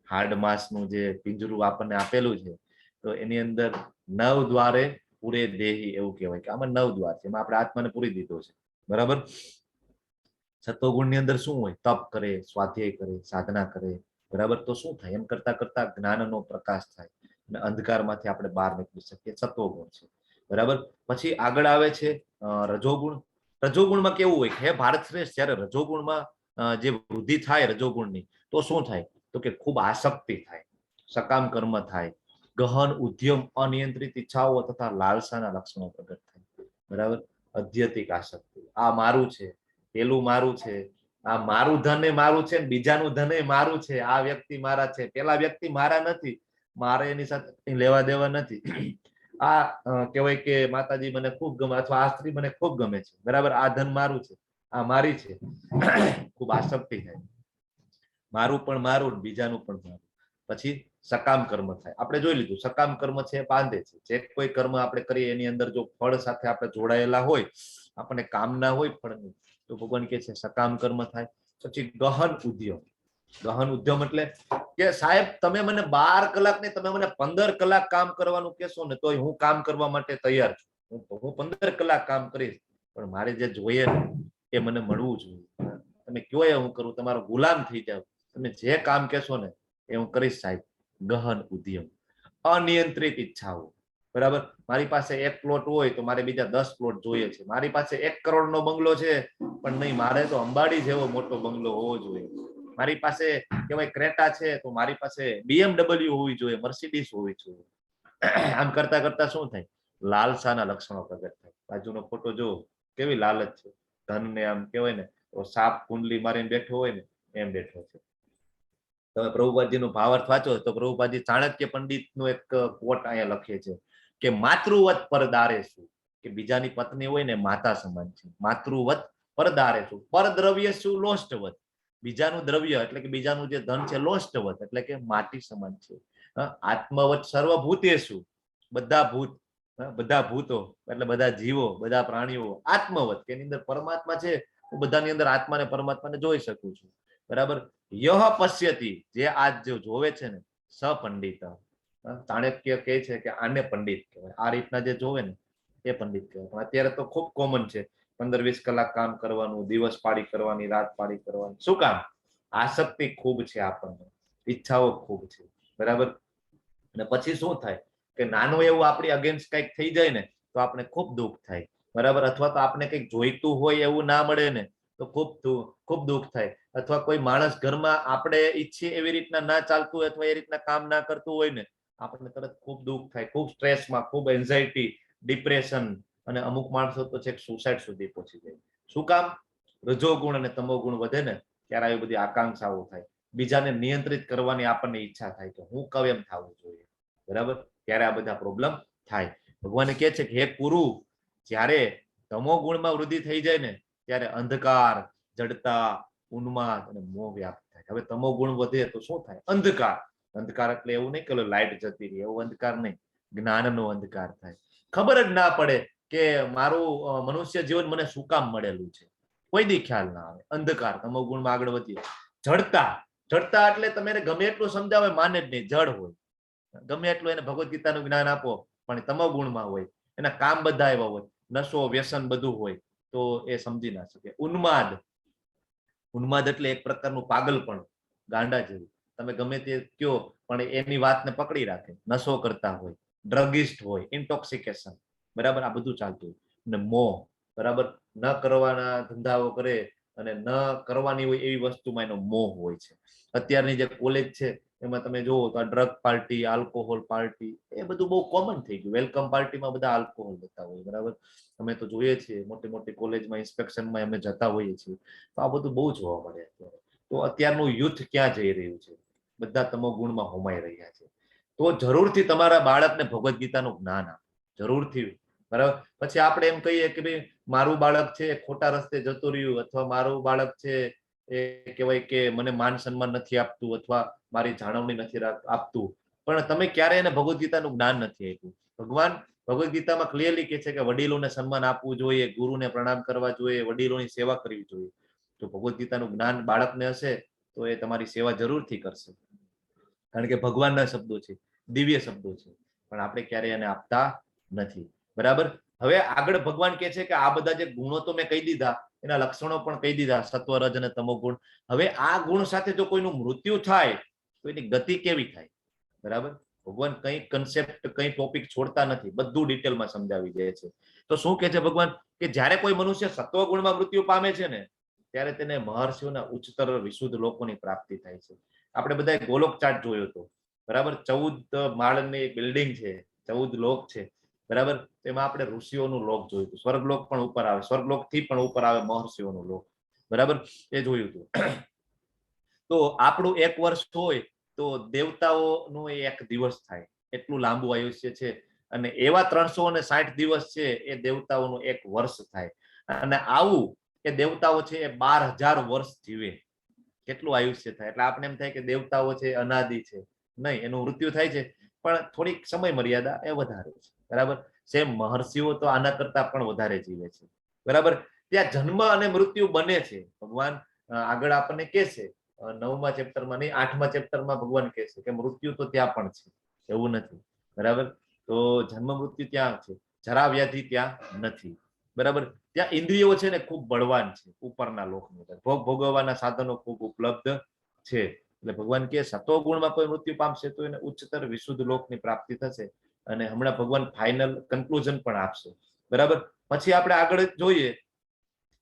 હાડ માંસનું જે પિંજરું આપણને આપેલું છે, તો એની અંદર 9 દ્વારે પૂરે દેહી એવું કહેવાય કે આમાં 9 દ્વાર છે, એમાં આપણે આત્માને પૂરી દીધો છે, બરાબર. સત્વગુણની અંદર શું હોય? તપ કરે, સ્વાધ્યાય કરે, સાધના કરે, બરાબર. તો શું થાય? એમ કરતા કરતા જ્ઞાનનો પ્રકાશ થાય અને અંધકારમાંથી આપણે બહાર નીકળી શકીએ. સત્વગુણ છે, બરાબર. પછી આગળ આવે છે રજોગુણ. રજોગુણમાં કેવું હોય? હે ભારત શ્રેષ્ઠ, જ્યારે રજોગુણમાં જે વૃદ્ધિ થાય રજોગુણની, તો શું થાય? તો કે ખૂબ આસક્તિ થાય, સકામ કર્મ થાય, ગહન ઉદ્યમ, અનિયંત્રિત ઈચ્છાઓ તથા લાલસાના લક્ષણો પ્રગટ થાય, બરાબર. અધ્યતિક આસક્તિ, આ મારું છે, પેલું મારું છે, આ મારું ધન એ મારું છે, બીજાનું ધન એ મારું છે, આ વ્યક્તિ મારા છે, પેલા વ્યક્તિ મારા નથી, મારે એની સાથે લેવા દેવા નથી. આ કહેવાય કે માતાજી મને ખૂબ ગમે, અથવા આ સ્ત્રી મને ખૂબ ગમે છે, બરાબર. આ ધન મારું છે, આ મારી છે. ખૂબ આસક્તિ થાય, મારું પણ મારું, બીજાનું પણ મારું. પછી સકામ કર્મ થાય. આપણે જોઈ લીધું, સકામ કર્મ છે બાંધે છે. જે કોઈ કર્મ આપણે કરીએ એની અંદર જો ફળ સાથે આપણે જોડાયેલા હોય, આપણને કામના હોય ફળની, તો ભગવાન કહે છે સકામ કર્મ થાય. પછી ગહન ઉદ્યમ. ગહન ઉદ્યમ એટલે કે સાહેબ તમે મને 12 કલાક નહીં, તમે મને 15 કલાક કામ કરવાનું કહેશો ને તોય હું કામ કરવા માટે તૈયાર છું. હું 15 કલાક કામ કરીશ, પણ મારે જે જોઈએ ને એ મને મળવું જોઈએ. તમે કયો એ હું કરું, તમારો ગુલામ થઈ જાવ, તમે જે કામ કહેશો ને એ હું કરીશ સાહેબ. ગહન ઉદ્યમ. અનિયંત્રિત ઈચ્છાઓ, બરાબર. મારી પાસે 1 પ્લોટ હોય તો મારે બીજા 10 પ્લોટ જોઈએ છે. મારી પાસે 1 કરોડનો બંગલો છે, પણ નહીં, મારે તો અંબાડી જેવો મોટો બંગલો હોવો જોઈએ. મારી પાસે કહેવાય ક્રેટા છે, તો મારી પાસે BMW હોવી જોઈએ, મર્સિડીઝ હોવી જોઈએ. આમ કરતા કરતા શું થાય? લાલસાના લક્ષણો પ્રગટ થાય. બાજુનો ફોટો જો, કેવી લાલચ છે ધનને. આમ કહેવાય ને તો સાપ કુંડલી મારીને બેઠો હોય ને એમ બેઠો છે. તમે પ્રભુપાદજીનો ભાવાર્થ વાંચો તો પ્રભુપાદજી ચાણક્ય પંડિતનું એક કોટ અહીંયા લખે છે કે માતૃવત પરદારે શું, કે બીજાની પત્ની હોય ને માતા સમાન છે. માતૃવત પરદારે શું, પરદ્રવ્ય શું લોષ્ટવત, બીજાનું દ્રવ્ય એટલે કે બીજાનું જે ધન છે લોષ્ટવત એટલે કે માટી સમાન છે. આત્મવત સર્વભૂતેષુ, બધા ભૂત, બધા ભૂતો એટલે બધા જીવો, બધા પ્રાણીઓ. આત્મવત કે એની અંદર પરમાત્મા છે, હું બધાની અંદર આત્માને પરમાત્માને જોઈ શકું છું, બરાબર. યહ પશ્યતિ, જે આજ જો જોવે છે ને, સ પંડિત. ચાણક્ય કહે છે કે આને પંડિત કહેવાય. આ રીતના જે જોવે ને એ પંડિત કહેવાય. પણ અત્યારે તો ખૂબ કોમન છે 15-20 કલાક કામ કરવાનું, દિવસ પાડી કરવાની, રાત પાડી કરવાની. શું કામ? આસક્તિ ખૂબ છે આપણને, ઈચ્છાઓ ખૂબ છે, બરાબર. અને પછી શું થાય કે નાનું એવું આપણી અગેન્સ્ટ કંઈક થઈ જાય ને તો આપણે ખૂબ દુઃખ થાય, બરાબર. અથવા તો આપણે કંઈક જોઈતું હોય એવું ના મળે ને તો ખૂબ દુઃખ થાય. અથવા કોઈ માણસ ઘરમાં આપણે ઈચ્છીએ એવી રીતના ના ચાલતું હોય, અથવા એ રીતના કામ ના કરતું હોય ને, આપણને તરત ખૂબ દુઃખ થાય, ખૂબ સ્ટ્રેસમાં, ખૂબ એન્ઝાયટી, ડિપ્રેશન, અને અમુક માણસો તો છેક સુસાઇડ સુધી પહોંચી જાય. શું કામ? રજોગુણ અને તમોગુણ વધે ને ત્યારે આવી બધી આકાંક્ષાઓ થાય. બીજાને નિયંત્રિત કરવાની આપણને ઈચ્છા થાય કે હું કહું એમ થવું જોઈએ, બરાબર. ત્યારે આ બધા પ્રોબ્લેમ થાય. ભગવાન કહે છે કે હે કુરુ, જ્યારે તમોગુણમાં વૃદ્ધિ થઈ જાય ને ત્યારે અંધકાર, જડતા, ઉન્માદ અને મોહ વ્યાપ્ત થાય. હવે તમોગુણ વધે તો શું થાય? અંધકાર. અંધકાર એટલે એવું નહીં કે લાઈટ જતી રહી, એવું અંધકાર નહીં, જ્ઞાનનો અંધકાર થાય. ખબર જ ના પડે કે મારું મનુષ્ય જીવન મને શું કામ મળેલું છે, કોઈ દી ખ્યાલ ના આવે. અંધકાર, તમોગુણમાં આગળ વધીએ. જડતા. જડતા એટલે તમે ગમે એટલું સમજાવે માને જ નહીં, જડ હોય. ગમે એટલું એને ભગવદ્ ગીતાનું જ્ઞાન આપો પણ તમોગુણમાં હોય, એના કામ બધા એવા હોય, નશો, વ્યસન બધું હોય, તો એ સમજી ના શકે. ઉન્માદ. ઉન્માદ એટલે એક પ્રકારનું પાગલપણ, ગાંડા જેવું. તમે ગમે તે કયો પણ એની વાતને પકડી રાખે. નશો કરતા હોય, ડ્રગિસ્ટ હોય, ઇન્ટોક્સિકેશન, બરાબર. આ બધું ચાલતું હોય. અને મોહ, બરાબર. ન કરવાના ધંધાઓ કરે, અને ન કરવાની હોય એવી વસ્તુમાં એનો મોહ હોય છે. અત્યારની જે કોલેજ છે એમાં તમે જોવો તો આ ડ્રગ પાર્ટી, આલ્કોહોલ પાર્ટી, એ બધું બહુ કોમન થઈ ગયું. વેલકમ પાર્ટીમાં બધા આલ્કોહોલ લેતા હોય, બરાબર. અમે તો જોઈએ છીએ મોટી મોટી કોલેજમાં ઇન્સ્પેક્શનમાં અમે જતા હોઈએ છીએ, તો આ બધું બહુ જોવા મળે અત્યારે. તો અત્યારનું યુથ ક્યાં જઈ રહ્યું છે? બધા તમોગુણમાં હોમાઈ રહ્યા છે. તો જરૂરથી તમારા બાળકને ભગવદ્ ગીતાનું જ્ઞાન આપો, જરૂરથી, બરાબર. પછી આપણે એમ કહીએ કે ભાઈ મારું બાળક છે ખોટા રસ્તે જતું રહ્યું, અથવા મારું બાળક છે એ કહેવાય કે મને માન સન્માન નથી આપતું, અથવા મારી જાળવણી નથી આપતું, પણ તમે ક્યારે એને ભગવદ્ ગીતાનું જ્ઞાન નથી આપ્યું. ભગવાન ભગવદ્ ગીતામાં ક્લિયરલી કહે છે કે વડીલોને સન્માન આપવું જોઈએ, ગુરુને પ્રણામ કરવા જોઈએ, વડીલોની સેવા કરવી જોઈએ. જો ભગવદ્ ગીતાનું જ્ઞાન બાળકને હશે તો એ તમારી સેવા જરૂરથી કરશે, કારણ કે ભગવાનના શબ્દો છે, દિવ્ય શબ્દો છે, પણ આપણે ક્યારેય એને આપતા નથી, બરાબર. હવે આગળ ભગવાન કહે છે કે આ બધા જે ગુણો તો મેં કહી દીધા, એના લક્ષણો પણ કહી દીધા, સત્વ, રજ અને તમો ગુણ. હવે આ ગુણ સાથે જો કોઈનું મૃત્યુ થાય તો એની ગતિ કેવી થાય, બરાબર. ભગવાન કઈ કન્સેપ્ટ, કઈ ટોપિક છોડતા નથી, બધું ડિટેલમાં સમજાવી દે છે. તો શું કહે છે ભગવાન કે જ્યારે કોઈ મનુષ્ય સત્વ ગુણમાં મૃત્યુ પામે છે ને, ત્યારે તેને મહર્ષિઓના ઉચ્ચતર વિશુદ્ધ લોકોની પ્રાપ્તિ થાય છે. આપણે બધા ગોલોક ચાર્ટ જોયો હતો, બરાબર. 14 માળની એક બિલ્ડિંગ છે, 14 લોક છે, બરાબર. તેમાં આપણે ઋષિઓનું લોક જોયું હતું. સ્વર્ગલોક પણ ઉપર આવે, સ્વર્ગલોક થી પણ ઉપર આવે મહર્ષિઓનું લોક, બરાબર. એ જોયું હતું. તો આપણું 1 વર્ષ હોય તો દેવતાઓનો એક દિવસ થાય, એટલું લાંબુ આયુષ્ય છે. અને એવા 360 દિવસ છે એ દેવતાઓનું 1 વર્ષ થાય. અને આવું એ દેવતાઓ છે એ 12,000 વર્ષ જીવે, કેટલું આયુષ્ય થાય. એટલે આપણે એમ થાય કે દેવતાઓ છે અનાદિ છે, નહીં, એનું મૃત્યુ થાય છે પણ થોડીક સમય મર્યાદા એ વધારે છે, બરાબર. સેમ મહર્ષિઓ તો આના કરતા પણ વધારે જીવે છે, બરાબર. ત્યાં જન્મ અને મૃત્યુ બને છે. ભગવાન આગળ આપણને કહે છે 9મા ચેપ્ટરમાં નહીં, 8મા ચેપ્ટરમાં ભગવાન કહે છે કે મૃત્યુ તો ત્યાં પણ છે, એવું નથી, બરાબર. તો જન્મ મૃત્યુ ત્યાં છે, જરા વ્યાધિ ત્યાં નથી, બરાબર. ત્યાં ઇન્દ્રિયો છે ને ખૂબ બળવાન છે, ઉપરના લોકની અંદર ભોગ ભોગવવાના સાધનો ખૂબ ઉપલબ્ધ છે. એટલે ભગવાન કે સત્વ ગુણમાં કોઈ મૃત્યુ પામશે તો એને ઉચ્ચતર વિશુદ્ધ લોકની પ્રાપ્તિ થશે. અને હમણાં ભગવાન ફાઇનલ કન્ક્લુઝન પણ આપશે, બરાબર. પછી આપણે આગળ જોઈએ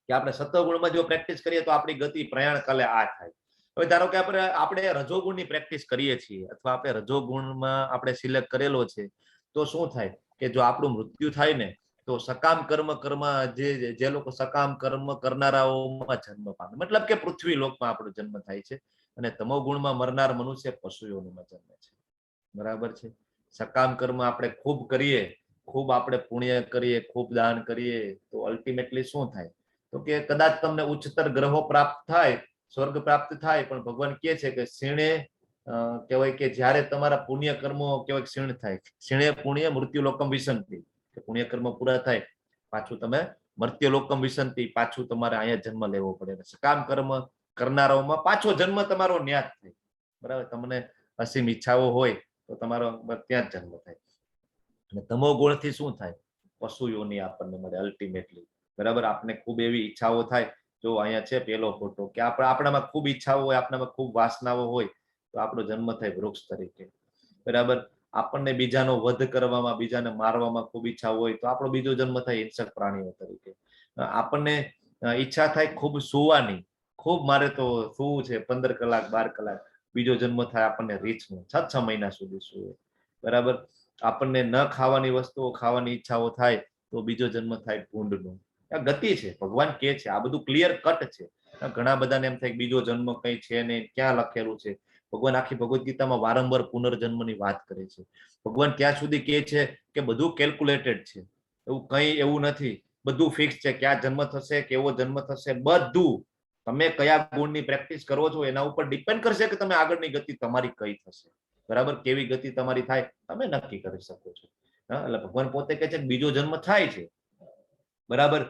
કે આપણે સત્વ ગુણમાં જો પ્રેક્ટિસ કરીએ તો આપણી ગતિ પ્રયાણ કાલે આ થાય. હવે ધારો કે આપણે રજોગુણની પ્રેક્ટિસ કરીએ છીએ, અથવા આપણે રજોગુણમાં આપણે સિલેક્ટ કરેલો છે, તો શું થાય કે જો આપણું મૃત્યુ થાય ને તો સકામ કર્મ જે લોકો સકામ કર્મ કરનારાઓમાં જન્મ પામે, મતલબ કે પૃથ્વી લોકમાં આપણો જન્મ થાય છે. અને તમો ગુણમાં મરનાર મનુષ્ય પશુઓમાં જન્મે છે, બરાબર છે. સકામ કર્મ આપણે ખૂબ કરીએ, ખૂબ આપણે પુણ્ય કરીએ, ખૂબ દાન કરીએ, તો અલ્ટિમેટલી શું થાય તો કે કદાચ તમને ઉચ્ચતર ગ્રહો પ્રાપ્ત થાય, સ્વર્ગ પ્રાપ્ત થાય, પણ ભગવાન કહે છે કે ક્ષીણે કહેવાય કે જ્યારે તમારા પુણ્ય કર્મો કહેવાય ક્ષીણ થાય, ક્ષીણે પુણ્ય મૃત્યુ લોકમ વિસંતિ, કે પુણ્ય કર્મ પૂરા થાય પાછું તમે મર્ત્ય લોકમ વિસંતિ, પાછું તમારે અહીંયા જન્મ લેવો પડે. સકામ કર્મ કરનારાઓમાં પાછો જન્મ તમારો ન્યાત થાય, બરાબર. તમને અસીમ ઈચ્છાઓ હોય તો તમારો ત્યાં જ જન્મ થાય. અને તમો ગુણથી શું થાય, પશુ યોની આપણને મળે અલ્ટિમેટલી, બરાબર. આપણે ખૂબ એવી ઈચ્છાઓ થાય, જો અહીંયા છે પેલો ફોટો, કે આપણામાં ખૂબ ઈચ્છાઓ હોય, આપણામાં ખૂબ વાસનાઓ હોય, તો આપણો જન્મ થાય વૃક્ષ તરીકે, બરાબર. આપણને બીજાનો વધ કરવામાં, બીજાને મારવામાં ખૂબ ઈચ્છા હોય તો આપણો બીજો જન્મ થાય હિંસક પ્રાણીઓ તરીકે. આપણને ઈચ્છા થાય ખૂબ સુવાની, ખૂબ મારે તો સુવું છે 15 કલાક 12 કલાક, બીજો જન્મ થાય આપણને રીછનો, 6 મહિના સુધી સુવે, બરાબર. આપણને ન ખાવાની વસ્તુઓ ખાવાની ઈચ્છાઓ થાય તો બીજો જન્મ થાય ભૂંડનો. આ ગતિ છે, ભગવાન કે છે, આ બધું ક્લિયર કટ છે. ઘણા બધાને એમ થાય બીજો જન્મ કઈ છે ને, ક્યાં લખેલું છે. ભગવાન આખી ભગવદ્ ગીતામાં વારંવાર પુનર્જન્મની વાત કરે છે. ભગવાન ત્યાં સુધી કહે છે કે બધું કેલ્ક્યુલેટેડ છે, એવું કઈ એવું નથી, બધું ફિક્સ છે, ક્યાં જન્મ થશે, કેવો જન્મ થશે, બધું તમે કયા ગુણની પ્રેક્ટિસ કરો છો એના ઉપર ડિપેન્ડ કરશે કે તમે આગળની ગતિ તમારી કઈ થશે, બરાબર. કેવી ગતિ તમારી થાય તમે નક્કી કરી શકો છો. એટલે ભગવાન પોતે કહે છે કે બીજો જન્મ થાય છે, બરાબર.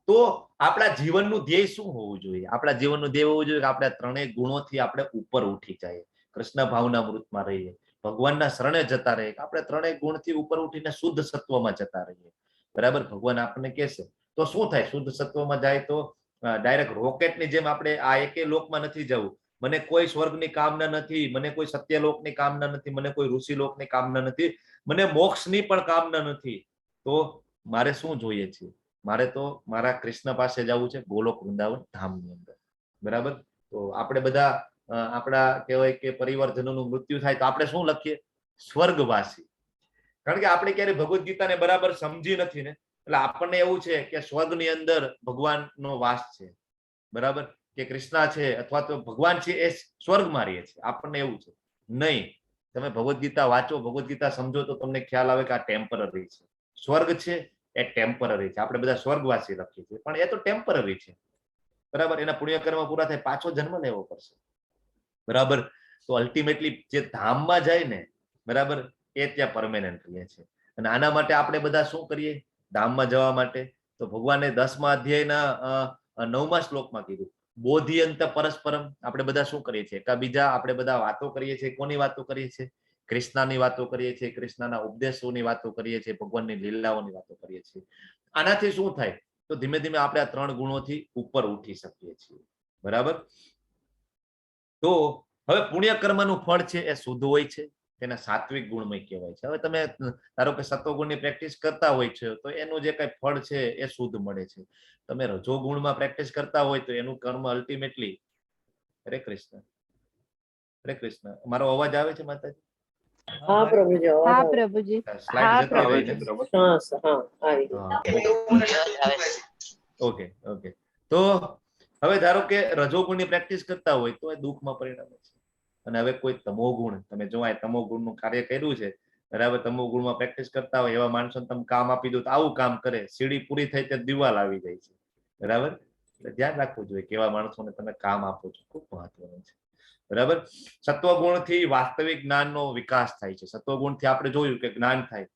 તો આપણા જીવનનું ધ્યેય શું હોવું જોઈએ? આપણા જીવનનું ધ્યેય હોવું જોઈએ કે આપણે ત્રણેય ગુણોથી આપણે ઉપર ઉઠી જઈએ, કૃષ્ણ ભાવના મૃતમાં રહીએ, ભગવાનના શરણે જતા રહીએ, આપણે ત્રણેય ગુણથી ઉપર ઉઠીને શુદ્ધ સત્વમાં જતા રહીએ, બરાબર. ભગવાન આપણને કહેશે તો શું થાય, શુદ્ધ સત્વમાં જાય તો ડાયરેક્ટ રોકેટની જેમ આપણે આ એકે લોકમાં નથી જવું. મને કોઈ સ્વર્ગની કામના નથી, મને કોઈ સત્યલોકની કામના નથી, મને કોઈ ઋષિલોકની કામના નથી, મને મોક્ષની પણ કામના નથી. તો મારે શું જોઈએ છે? મારે તો મારા કૃષ્ણ પાસે જવું છે ગોલોક વૃંદાવન ધામની અંદર, બરાબર. તો આપણે બધા આપણા કહેવાય કે પરિવારજનોનું મૃત્યુ થાય તો આપણે શું લખીએ? સ્વર્ગવાસી. કારણ કે આપણે ક્યારે ભગવદ્ ગીતાને બરાબર સમજી નથી ને, એટલે આપણને એવું છે કે સ્વર્ગની અંદર ભગવાનનો વાસ છે, બરાબર, કે કૃષ્ણ છે અથવા તો ભગવાન છે એ સ્વર્ગમાં રહે છે, આપણને એવું છે. નહીં, તમે ભગવદ્ ગીતા વાંચો, ભગવદ્ ગીતા સમજો તો તમને ખ્યાલ આવે કે આ ટેમ્પરરી છે. સ્વર્ગ છે એ ટેમ્પરરી છે. આપણે બધા સ્વર્ગવાસી લખીએ છીએ, પણ એ તો ટેમ્પરરી છે, બરાબર. એના પુણ્યકર્મ પૂરા થાય પાછો જન્મ લેવો પડશે, બરાબર. તો અલ્ટિમેટલી જે ધામમાં જાય ને, બરાબર, એ ત્યાં પરમેનન્ટ રહે છે. અને આના માટે આપણે બધા શું કરીએ ધામમાં જવા માટે? તો ભગવાને 10મા અધ્યાયના 9મા શ્લોકમાં કીધું, બોધિયંત પરસ્પરમ. આપણે બધા શું કરીએ છીએ? એકાબીજા આપણે બધા વાતો કરીએ છીએ. કોની વાતો કરીએ છીએ? કૃષ્ણની વાતો કરીએ છીએ, કૃષ્ણના ઉપદેશોની વાતો કરીએ છીએ, ભગવાનની લીલાઓની વાતો કરીએ છીએ. આનાથી શું થાય? તો ધીમે ધીમે આપણે આ 3 ગુણોથી ઉપર ઉઠી શકીએ છીએ, બરાબર. તો હવે પુણ્યકર્મનું ફળ છે એ શુદ્ધ હોય છે, તેને સાત્વિક ગુણમય કહેવાય છે. હવે તમે ધારો કે સત્વગુણની પ્રેક્ટિસ કરતા હોય છે તો એનું જે કઈ ફળ છે એ શુદ્ધ મળે છે. તમે રજોગુણમાં પ્રેક્ટિસ કરતા હોય તો એનું કર્મ અલ્ટિમેટલી, હરે કૃષ્ણ, હરે કૃષ્ણ. મારો અવાજ આવે છે માતાજી? હા પ્રભુજી, અવાજ હા આવે. પ્રભુજી. સ્લાઇડ જતી રહી ને? હા, આવી ગઈ. Okay okay. તો હવે ધારો કે રજોગુણની પ્રેક્ટિસ કરતા હોય તો એ દુઃખમાં પરિણમે છે. અને હવે કોઈ તમોગુણ, તમે જો આ તમોગુણનું કાર્ય કર્યું છે, બરાબર, તમોગુણમાં પ્રેક્ટિસ કરતા હોય એવા માણસોને તમે કામ આપી દો તો આવું કામ કરે, સીડી પૂરી થઈ તે દિવાલ આવી જાય છે, બરાબર. એટલે ધ્યાન રાખવું જોઈએ કેવા માણસોને તમે કામ આપો છો, ખૂબ મહત્વનું છે, બરાબર. સત્વગુણથી વાસ્તવિક જ્ઞાનનો વિકાસ થાય છે. સત્વગુણથી આપણે જોયું કે જ્ઞાન થાય,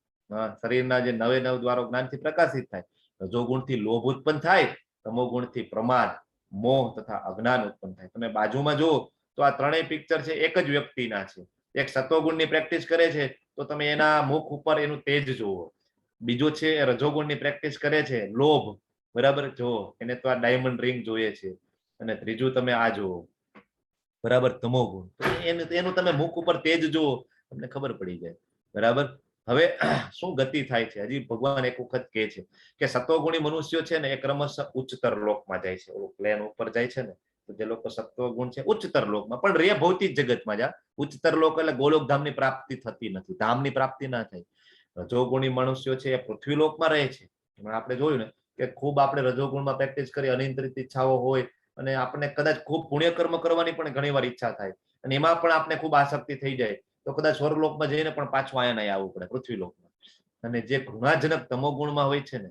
શરીરના જે 9 દ્વારો જ્ઞાનથી પ્રકાશિત થાય. રજોગુણથી લોભ ઉત્પન્ન થાય, તમોગુણથી પ્રમાદ, મોહ તથા અજ્ઞાન ઉત્પન્ન થાય. તમે બાજુમાં જુઓ તો આ ત્રણેય પિક્ચર છે એક જ વ્યક્તિના છે. એક સત્વગુણની પ્રેક્ટિસ કરે છે તો તમે એના મુખ ઉપર એનું તેજ જુઓ. બીજો છે રજોગુણની પ્રેક્ટિસ કરે છે, લોભ, બરાબર, જુઓ એને તો આ ડાયમંડ રિંગ જોઈએ છે. અને ત્રીજું તમે આ જુઓ, બરાબર, તમોગુણ. એનું તમે મુખ ઉપર તેજ જુઓ, તમને ખબર પડી જાય, બરાબર. હવે શું ગતિ થાય છે? હજી ભગવાન એક વખત કહે છે કે સત્વગુણી મનુષ્યો છે ને એ ક્રમશઃ ઉચ્ચતર લોકમાં જાય છે. પ્લેન ઉપર જાય છે ને, તો જે લોકો સત્વગુણ છે ઉચ્ચતર લોકમાં, પણ રે ભૌતિક જગતમાં જા. ઉચ્ચતર લોક એટલે ગોલોક ધામની પ્રાપ્તિ થતી નથી, ધામની પ્રાપ્તિ ના થાય. રજોગુણી મનુષ્યો છે એ પૃથ્વી લોકમાં રહે છે. આપણે જોયું ને કે ખૂબ આપણે રજોગુણમાં પ્રેક્ટિસ કરી, અનિયંત્રિત ઈચ્છાઓ હોય અને આપણે કદાચ ખૂબ પુણ્યકર્મ કરવાની પણ ઘણીવાર ઈચ્છા થાય અને એમાં પણ આપણે ખૂબ આસક્તિ થઈ જાય તો કદાચ સ્વર્ગલોકમાં જઈને પણ પાછું આયા આવવું પડે, પૃથ્વી લોકમાં. અને જે ઘૃણાજનક તમોગુણમાં હોય છે ને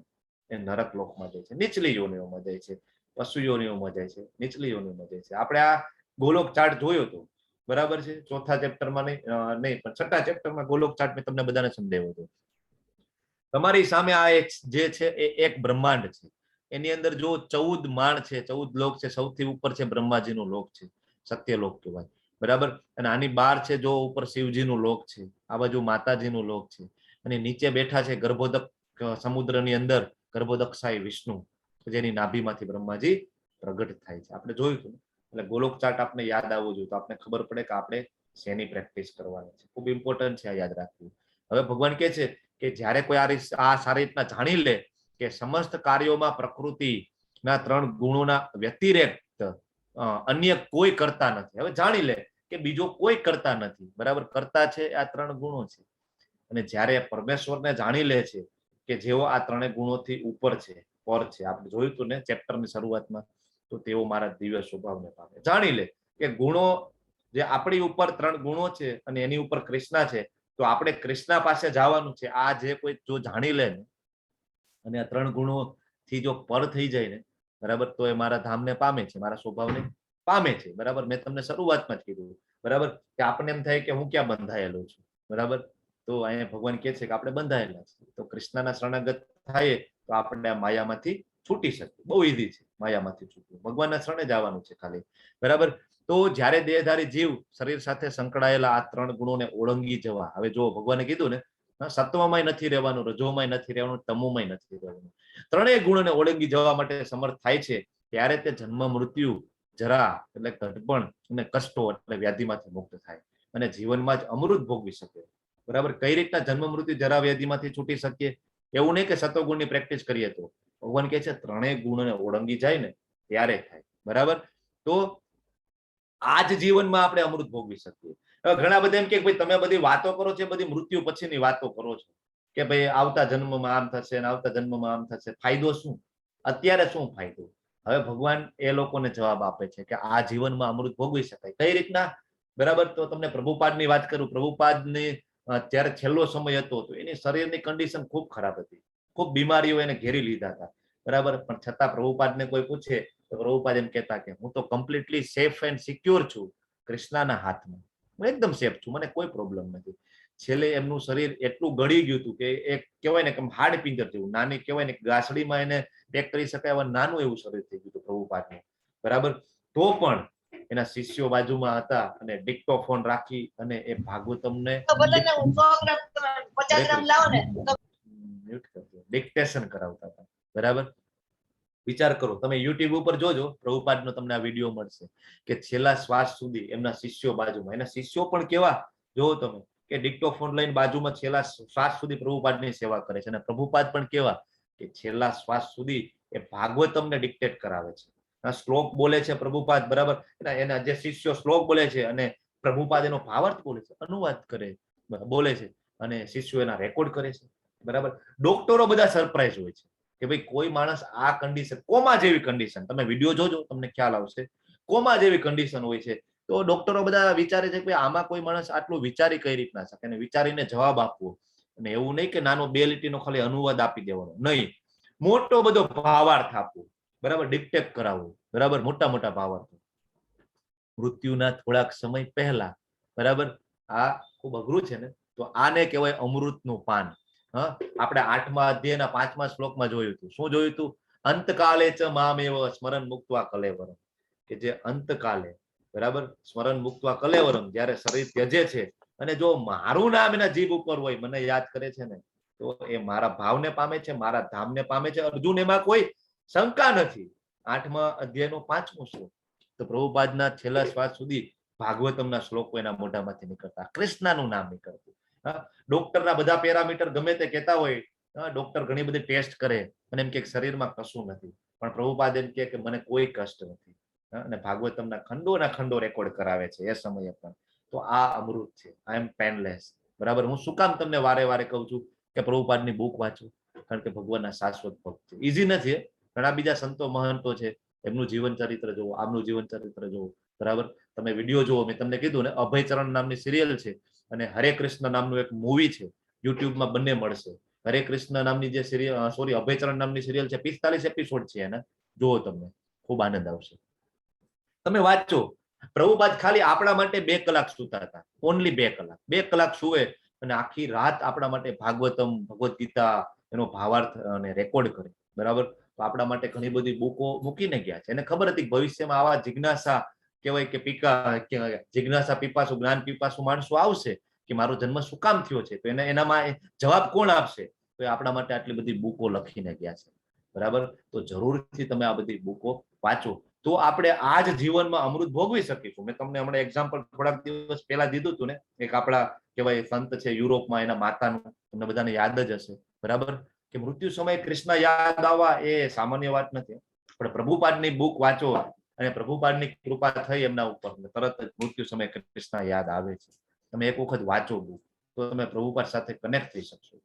એ નરક લોકમાં જાય છે, નીચલી યોનિઓમાં જાય છે, પશુ યોનિઓમાં જાય છે, નીચલી યોનિઓમાં જાય છે. આપણે આ ગોલોક ચાર્ટ જોયો હતો, બરાબર છે, 4થા ચેપ્ટરમાં નહીં પણ 6થા ચેપ્ટરમાં ગોલોક ચાર્ટ મેં તમને બધાને સમજાવ્યો હતો. તમારી સામે આ એક જે છે એ એક બ્રહ્માંડ છે. એની અંદર જો 14 માળ છે, 14 લોક છે. સૌથી ઉપર છે બ્રહ્માજીનું લોક છે, સત્યલોક કહેવાય, બરાબર. અને આની બહાર છે જો ઉપર શિવજીનું લોક છે, આ બાજુ માતાજીનું લોક છે, અને નીચે બેઠા છે ગર્ભોદક સમુદ્રની અંદર ગર્ભોદક્ષાય વિષ્ણુ, જેની નાભીમાંથી બ્રહ્માજી પ્રગટ થાય છે. આપણે જોયું હતું. એટલે ગોલોક ચાર્ટ આપણે યાદ આવવું જોઈએ તો આપણે ખબર પડે કે આપણે શેની પ્રેક્ટિસ કરવાની છે. ખૂબ ઇમ્પોર્ટન્ટ છે આ યાદ રાખવું. હવે ભગવાન કહે છે કે જ્યારે કોઈ આ સારી રીતના જાણી લે કે સમસ્ત કાર્યોમાં પ્રકૃતિના 3 ગુણોના વ્યતિરેક્ત અન્ય કોઈ કરતા નથી. હવે જાણી લે કે બીજો કોઈ કરતા નથી, બરાબર. કરતા છે આ 3 ગુણો છે. અને જ્યારે પરમેશ્વરને જાણી લે છે કે જેઓ આ 3 ગુણોથી ઉપર છે, પર છે, આપણે જોયું હતું ને ચેપ્ટરની શરૂઆતમાં, તો તેઓ મારા દિવ્ય સ્વભાવને પામે. જાણી લે કે ગુણો જે આપણી ઉપર 3 ગુણો છે અને એની ઉપર કૃષ્ણ છે, તો આપણે કૃષ્ણ પાસે જવાનું છે. આ જે કોઈ જો જાણી લે ને અને આ 3 ગુણોથી જો પર થઈ જાય ને, બરાબર, તો એ મારા ધામને પામે છે, મારા સ્વભાવને પામે છે, બરાબર. મેં તમને શરૂઆતમાં જ કીધું, બરાબર, કે આપણને એમ થાય કે હું ક્યાં બંધાયેલો છું, બરાબર. તો અહીંયા ભગવાન કહે છે કે આપણે બંધાયેલા છીએ. તો કૃષ્ણના શરણાગત થાય તો આપણે આ માયામાંથી છૂટી શકીએ. બહુ ઈઝી છે માયામાંથી છૂટવું, ભગવાનના શરણે જવાનું છે ખાલી, બરાબર. તો જ્યારે દેહધારી જીવ શરીર સાથે સંકળાયેલા આ 3 ગુણોને ઓળંગી જવા, હવે જો ભગવાને કીધું ને સત્વમાંય નથી રહેવાનું, રજોમાંય નથી રહેવાનું, તમોમાંય નથી રહેવાનું, 3 ગુણોને ઓળંગી જવા માટે સમર્થ થાય છે, ત્યારે તે જન્મ મૃત્યુ, જરા એટલે ઘડપણ અને કષ્ટો એટલે વ્યાધિમાંથી મુક્ત થાય અને જીવનમાં જ અમૃત ભોગવી શકે, બરાબર. કઈ રીતના જન્મ મૃત્યુ જરા વ્યાધિમાંથી છૂટી શકીએ? એવું નહીં કે સત્વગુણની પ્રેક્ટિસ કરીએ તો, ભગવાન કહે છે ત્રણેય ગુણને ઓળંગી જાય ને ત્યારે થાય. બરાબર? તો આ જ જીવનમાં આપણે અમૃત ભોગવી શકીએ. હવે ઘણા બધા એમ કે ભાઈ તમે બધી વાતો કરો છો, બધી મૃત્યુ પછીની વાતો કરો છો કે ભાઈ આવતા જન્મમાં આમ થશે ને આવતા જન્મમાં આમ થશે. ફાયદો શું? અત્યારે શું ફાયદો? હવે ભગવાન એ લોકોને જવાબ આપે છે કે આ જીવનમાં અમૃત ભોગવી શકાય. કઈ રીતના? બરાબર? તો તમને પ્રભુપાદની વાત કરું. પ્રભુપાદની ત્યારે છેલ્લો સમય હતો તો એની શરીરની કન્ડિશન ખૂબ ખરાબ હતી, ખૂબ બીમારીઓ એને ઘેરી લીધા હતા. બરાબર? પણ છતાં પ્રભુપાદને કોઈ પૂછે તો પ્રભુપાદ એમ કહેતા કે હું તો કમ્પ્લીટલી સેફ એન્ડ સિક્યોર છું કૃષ્ણના હાથમાં. હું એકદમ સેફ છું, મને કોઈ પ્રોબ્લેમ નથી. છેલ્લે એમનું શરીર એટલું ગળી ગયું હતું કે એક કહેવાય ને કે હાર્ડ પિંજર જેવું, નાની કહેવાય ને ગાસડીમાં એને પેક કરી શકાય એવા નાનું એવું શરીર થઈ ગયું હતું પ્રભુપાદનું. બરાબર? તો પણ એના શિષ્યો બાજુમાં હતા અને ડિક્ટોફોન રાખી અને એ ભાગવતમને ડિક્ટેશન કરાવતા હતા. બરાબર? વિચાર કરો, તમે યુટ્યુબ ઉપર જોજો, પ્રભુપાદનો તમને આ વિડીયો મળશે કે છેલ્લા શ્વાસ સુધી એમના શિષ્યો બાજુમાં, એના શિષ્યો પણ કેવા જોવો તમે કે ડિક્ટોફોન લઈને બાજુમાં છેલ્લા શ્વાસ સુધી પ્રભુપાદની સેવા કરે છે. અને પ્રભુપાદ પણ કેવા કે છેલ્લા શ્વાસ સુધી એ ભાગવતમને ડિક્ટેટ કરાવે છે. શ્લોક બોલે છે પ્રભુપાદ. બરાબર? એના જે શિષ્યો શ્લોક બોલે છે અને પ્રભુપાદ એનો ભાવાર્થ બોલે છે, અનુવાદ કરે બોલે છે અને શિષ્યો એના રેકોર્ડ કરે છે. બરાબર? ડોક્ટરો બધા સરપ્રાઈઝ હોય છે કે ભાઈ કોઈ માણસ આ કન્ડિશન, કોમા જેવી કન્ડિશન, તમે વિડીયો જોજો તમને ખ્યાલ આવશે, કોમા જેવી કન્ડિશન હોય છે. તો ડોક્ટરો બધા વિચારે છે કે આમાં કોઈ માણસ આટલું વિચારી કઈ રીતના શકે અને વિચારીને જવાબ આપવો. અને એવું નહીં કે નાનો 2 લીટીનો ખાલી અનુવાદ આપી દેવાનો, નહીં, મોટો બધો ભાવાર્થ આપવો. બરાબર? ડિક્ટેટ કરાવવું. બરાબર? મોટા મોટા ભાવાર્થ. મૃત્યુના થોડાક સમય પહેલા. બરાબર? આ ખૂબ અઘરું છે ને, તો આને કહેવાય અમૃતનું પાન. આપણે 8મા અધ્યાયના 5મા શ્લોકમાં જોયું હતું. શું જોયું હતું? અંતકાલે ચ મામેવ સ્મરણ મુક્ત્વા કલેવરમ. કે જે અંતકાલે, બરાબર, સ્મરણ મુક્ત્વા કલેવરમ, જ્યારે શરીર ત્યજે છે અને જો મારું નામ એના જીભ ઉપર હોય, મને યાદ કરે છે ને, તો એ મારા ભાવને પામે છે, મારા ધામને પામે છે. અર્જુન, એમાં કોઈ શંકા નથી. 8મા અધ્યાયનો 5મો શ્લોક. તો પ્રભુપાદના છેલ્લા શ્વાસ સુધી ભાગવતમના શ્લોકો એના મોઢામાંથી નીકળતા, કૃષ્ણનું નામ નીકળતું. ડોક્ટરના બધા પેરામીટર ગમે તે કહેતા હોય, ડોક્ટર ઘણી બધી ટેસ્ટ કરે અને એમ કે શરીરમાં કશું નથી, પણ પ્રભુપાદ એમ કે મને કોઈ કષ્ટ નથી. અને ભાગવતમના ખંડોના ખંડો રેકોર્ડ કરાવે છે એ સમયે પણ. તો આ અમૃત છે. આઈ એમ પેનલેસ. બરાબર? હું શું કામ તમને વારે વારે કહું છું કે પ્રભુપાદની બુક વાંચો? કારણ કે ભગવાનના શાશ્વત ભક્ત છે. ઈઝી નથી. ઘણા બીજા સંતો મહંતો છે, એમનું જીવન ચરિત્ર જોવો, આમનું જીવન ચરિત્ર જોવો. બરાબર? તમે વિડીયો જોવો, મેં તમને કીધું ને, અભયચરણ નામની સિરિયલ છે અને હરે કૃષ્ણ નામનું એક મૂવી છે, યુટ્યુબમાં બંને મળશે. હરે કૃષ્ણ નામની જે સિરિયલ, સોરી, અભયચરણ નામની સિરિયલ છે, 45 એપિસોડ છે એના. જોવો, તમને ખૂબ આનંદ આવશે. તમે વાંચો. પ્રભુપાદ ખાલી આપણા માટે 2 કલાક સૂતા હતા, ઓનલી 2 કલાક. 2 કલાક સુવે અને આખી રાત આપણા માટે ભાગવતમ, ભગવદ્ ગીતા, એનો ભાવાર્થ અને રેકોર્ડ કરે. બરાબર? તો આપણા માટે ઘણી બધી બુકો મૂકીને ગયા છે. એને ખબર હતી ભવિષ્યમાં આવા જિજ્ઞાસા કહેવાય કે જિજ્ઞાસા પીપાસુ, જ્ઞાન પીપાસુ માણસો આવશે કે મારો જન્મ શું કામ થયો છે, તો એનામાં જવાબ કોણ આપશે? તો એ આપણા માટે આટલી બધી બુકો લખીને ગયા છે. બરાબર? તો જરૂરથી તમે આ બધી બુકો વાંચો, તો આપણે આ જ જીવનમાં અમૃત ભોગવી શકીશું. મેં તમને હમણાં એક્ઝામ્પલ થોડાક દિવસ પહેલા દીધું હતું ને, એક આપણા કહેવાય સંત છે યુરોપમાં, એના માતાનું તમને બધાને યાદ જ હશે. બરાબર? કે મૃત્યુ સમયે કૃષ્ણ યાદ આવવા એ સામાન્ય વાત નથી. પણ પ્રભુપાદની બુક વાંચો અને પ્રભુપાદની કૃપા થઈ એમના ઉપર, તરત જ મૃત્યુ સમયે કૃષ્ણ યાદ આવે છે. તમે એક વખત વાંચો બુક, તો તમે પ્રભુપાદ સાથે કનેક્ટ થઈ શકશો.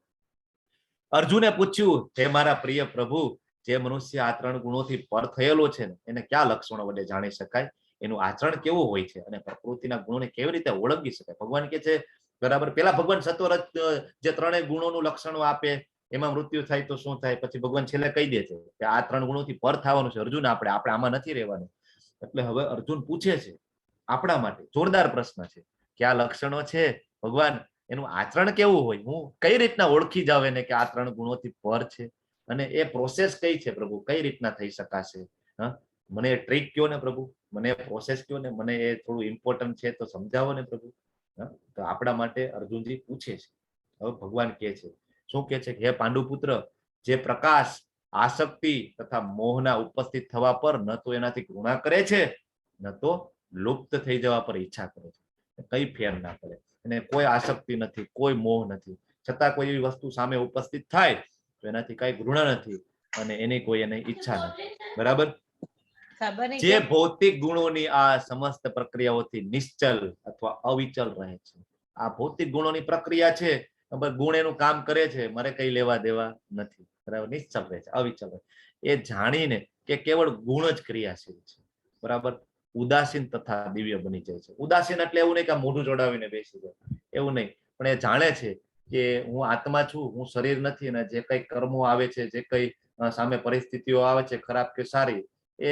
અર્જુને પૂછ્યું, હે મારા પ્રિય પ્રભુ, જે મનુષ્ય આ 3 ગુણોથી પર થયેલો છે ને, એને કયા લક્ષણો વડે જાણી શકાય? એનું આચરણ કેવું હોય છે અને પ્રકૃતિના ગુણોને કેવી રીતે ઓળંગી શકાય? ભગવાન કે છે, બરાબર, પેલા ભગવાન સત્વર જે 3 ગુણોનું લક્ષણો આપે, એમાં મૃત્યુ થાય તો શું થાય? પછી ભગવાન છેલ્લે કહી દે છે કે આ 3 ગુણોથી પર થવાનું છે અર્જુન, આપણે આમાં નથી રહેવાનું. એટલે હવે અર્જુન પૂછે છે આપણા માટે જોરદાર પ્રશ્ન છે કે આ લક્ષણો છે ભગવાન, એનું આચરણ કેવું હોય? હું કઈ રીતના ઓળખી જાવ એને કે આ 3 ગુણોથી પર છે? અને એ પ્રોસેસ કઈ છે પ્રભુ? કઈ રીતના થઈ શકાશે? મને એ ટ્રીક કયો ને પ્રભુ, મને એ પ્રોસેસ કયો ને, મને એ થોડું ઇમ્પોર્ટન્ટ છે તો સમજાવો ને પ્રભુ. તો આપણા માટે અર્જુનજી પૂછે છે. હવે ભગવાન કહે છે, શું કહે છે? હે પાંડુપુત્ર, જે પ્રકાશ, આસક્તિ તથા મોહના ઉપસ્થિત થવા પર ન તો એનાથી ઘૃણા કરે છે, ન તો લુપ્ત થઈ જવા પર ઈચ્છા કરે છે. કઈ ફેર ના કરે. એને કોઈ આસક્તિ નથી, કોઈ મોહ નથી, છતાં કોઈ એવી વસ્તુ સામે ઉપસ્થિત થાય તો એનાથી કઈ ઘૃણા નથી અને એની કોઈ એને ઈચ્છા નથી. બરાબર. ખબર નહીં જે કેમ ભૌતિક ગુણોની આ સમસ્ત પ્રક્રિયાઓથી નિશ્ચલ અથવા અવિચલ રહે છે. આ ભૌતિક ગુણોની પ્રક્રિયા છે, ગુણ એનું કામ કરે છે, મારે કઈ લેવા દેવા નથી. બરાબર. નિશ્ચલ રહે છે, અવિચલ રહે. એ જાણીને કે કેવળ ગુણ જ ક્રિયાશીલ છે. બરાબર. ઉદાસીન તથા દિવ્ય બની જાય છે. ઉદાસીન એટલે એવું નહીં કે મોઢું જોડાવીને બેસી જાય, એવું નહીં, પણ એ જાણે છે કે હું આત્મા છું, હું શરીર નથી, અને જે કઈ કર્મો આવે છે, જે કઈ સામે પરિસ્થિતિઓ આવે છે, ખરાબ કે સારી, એ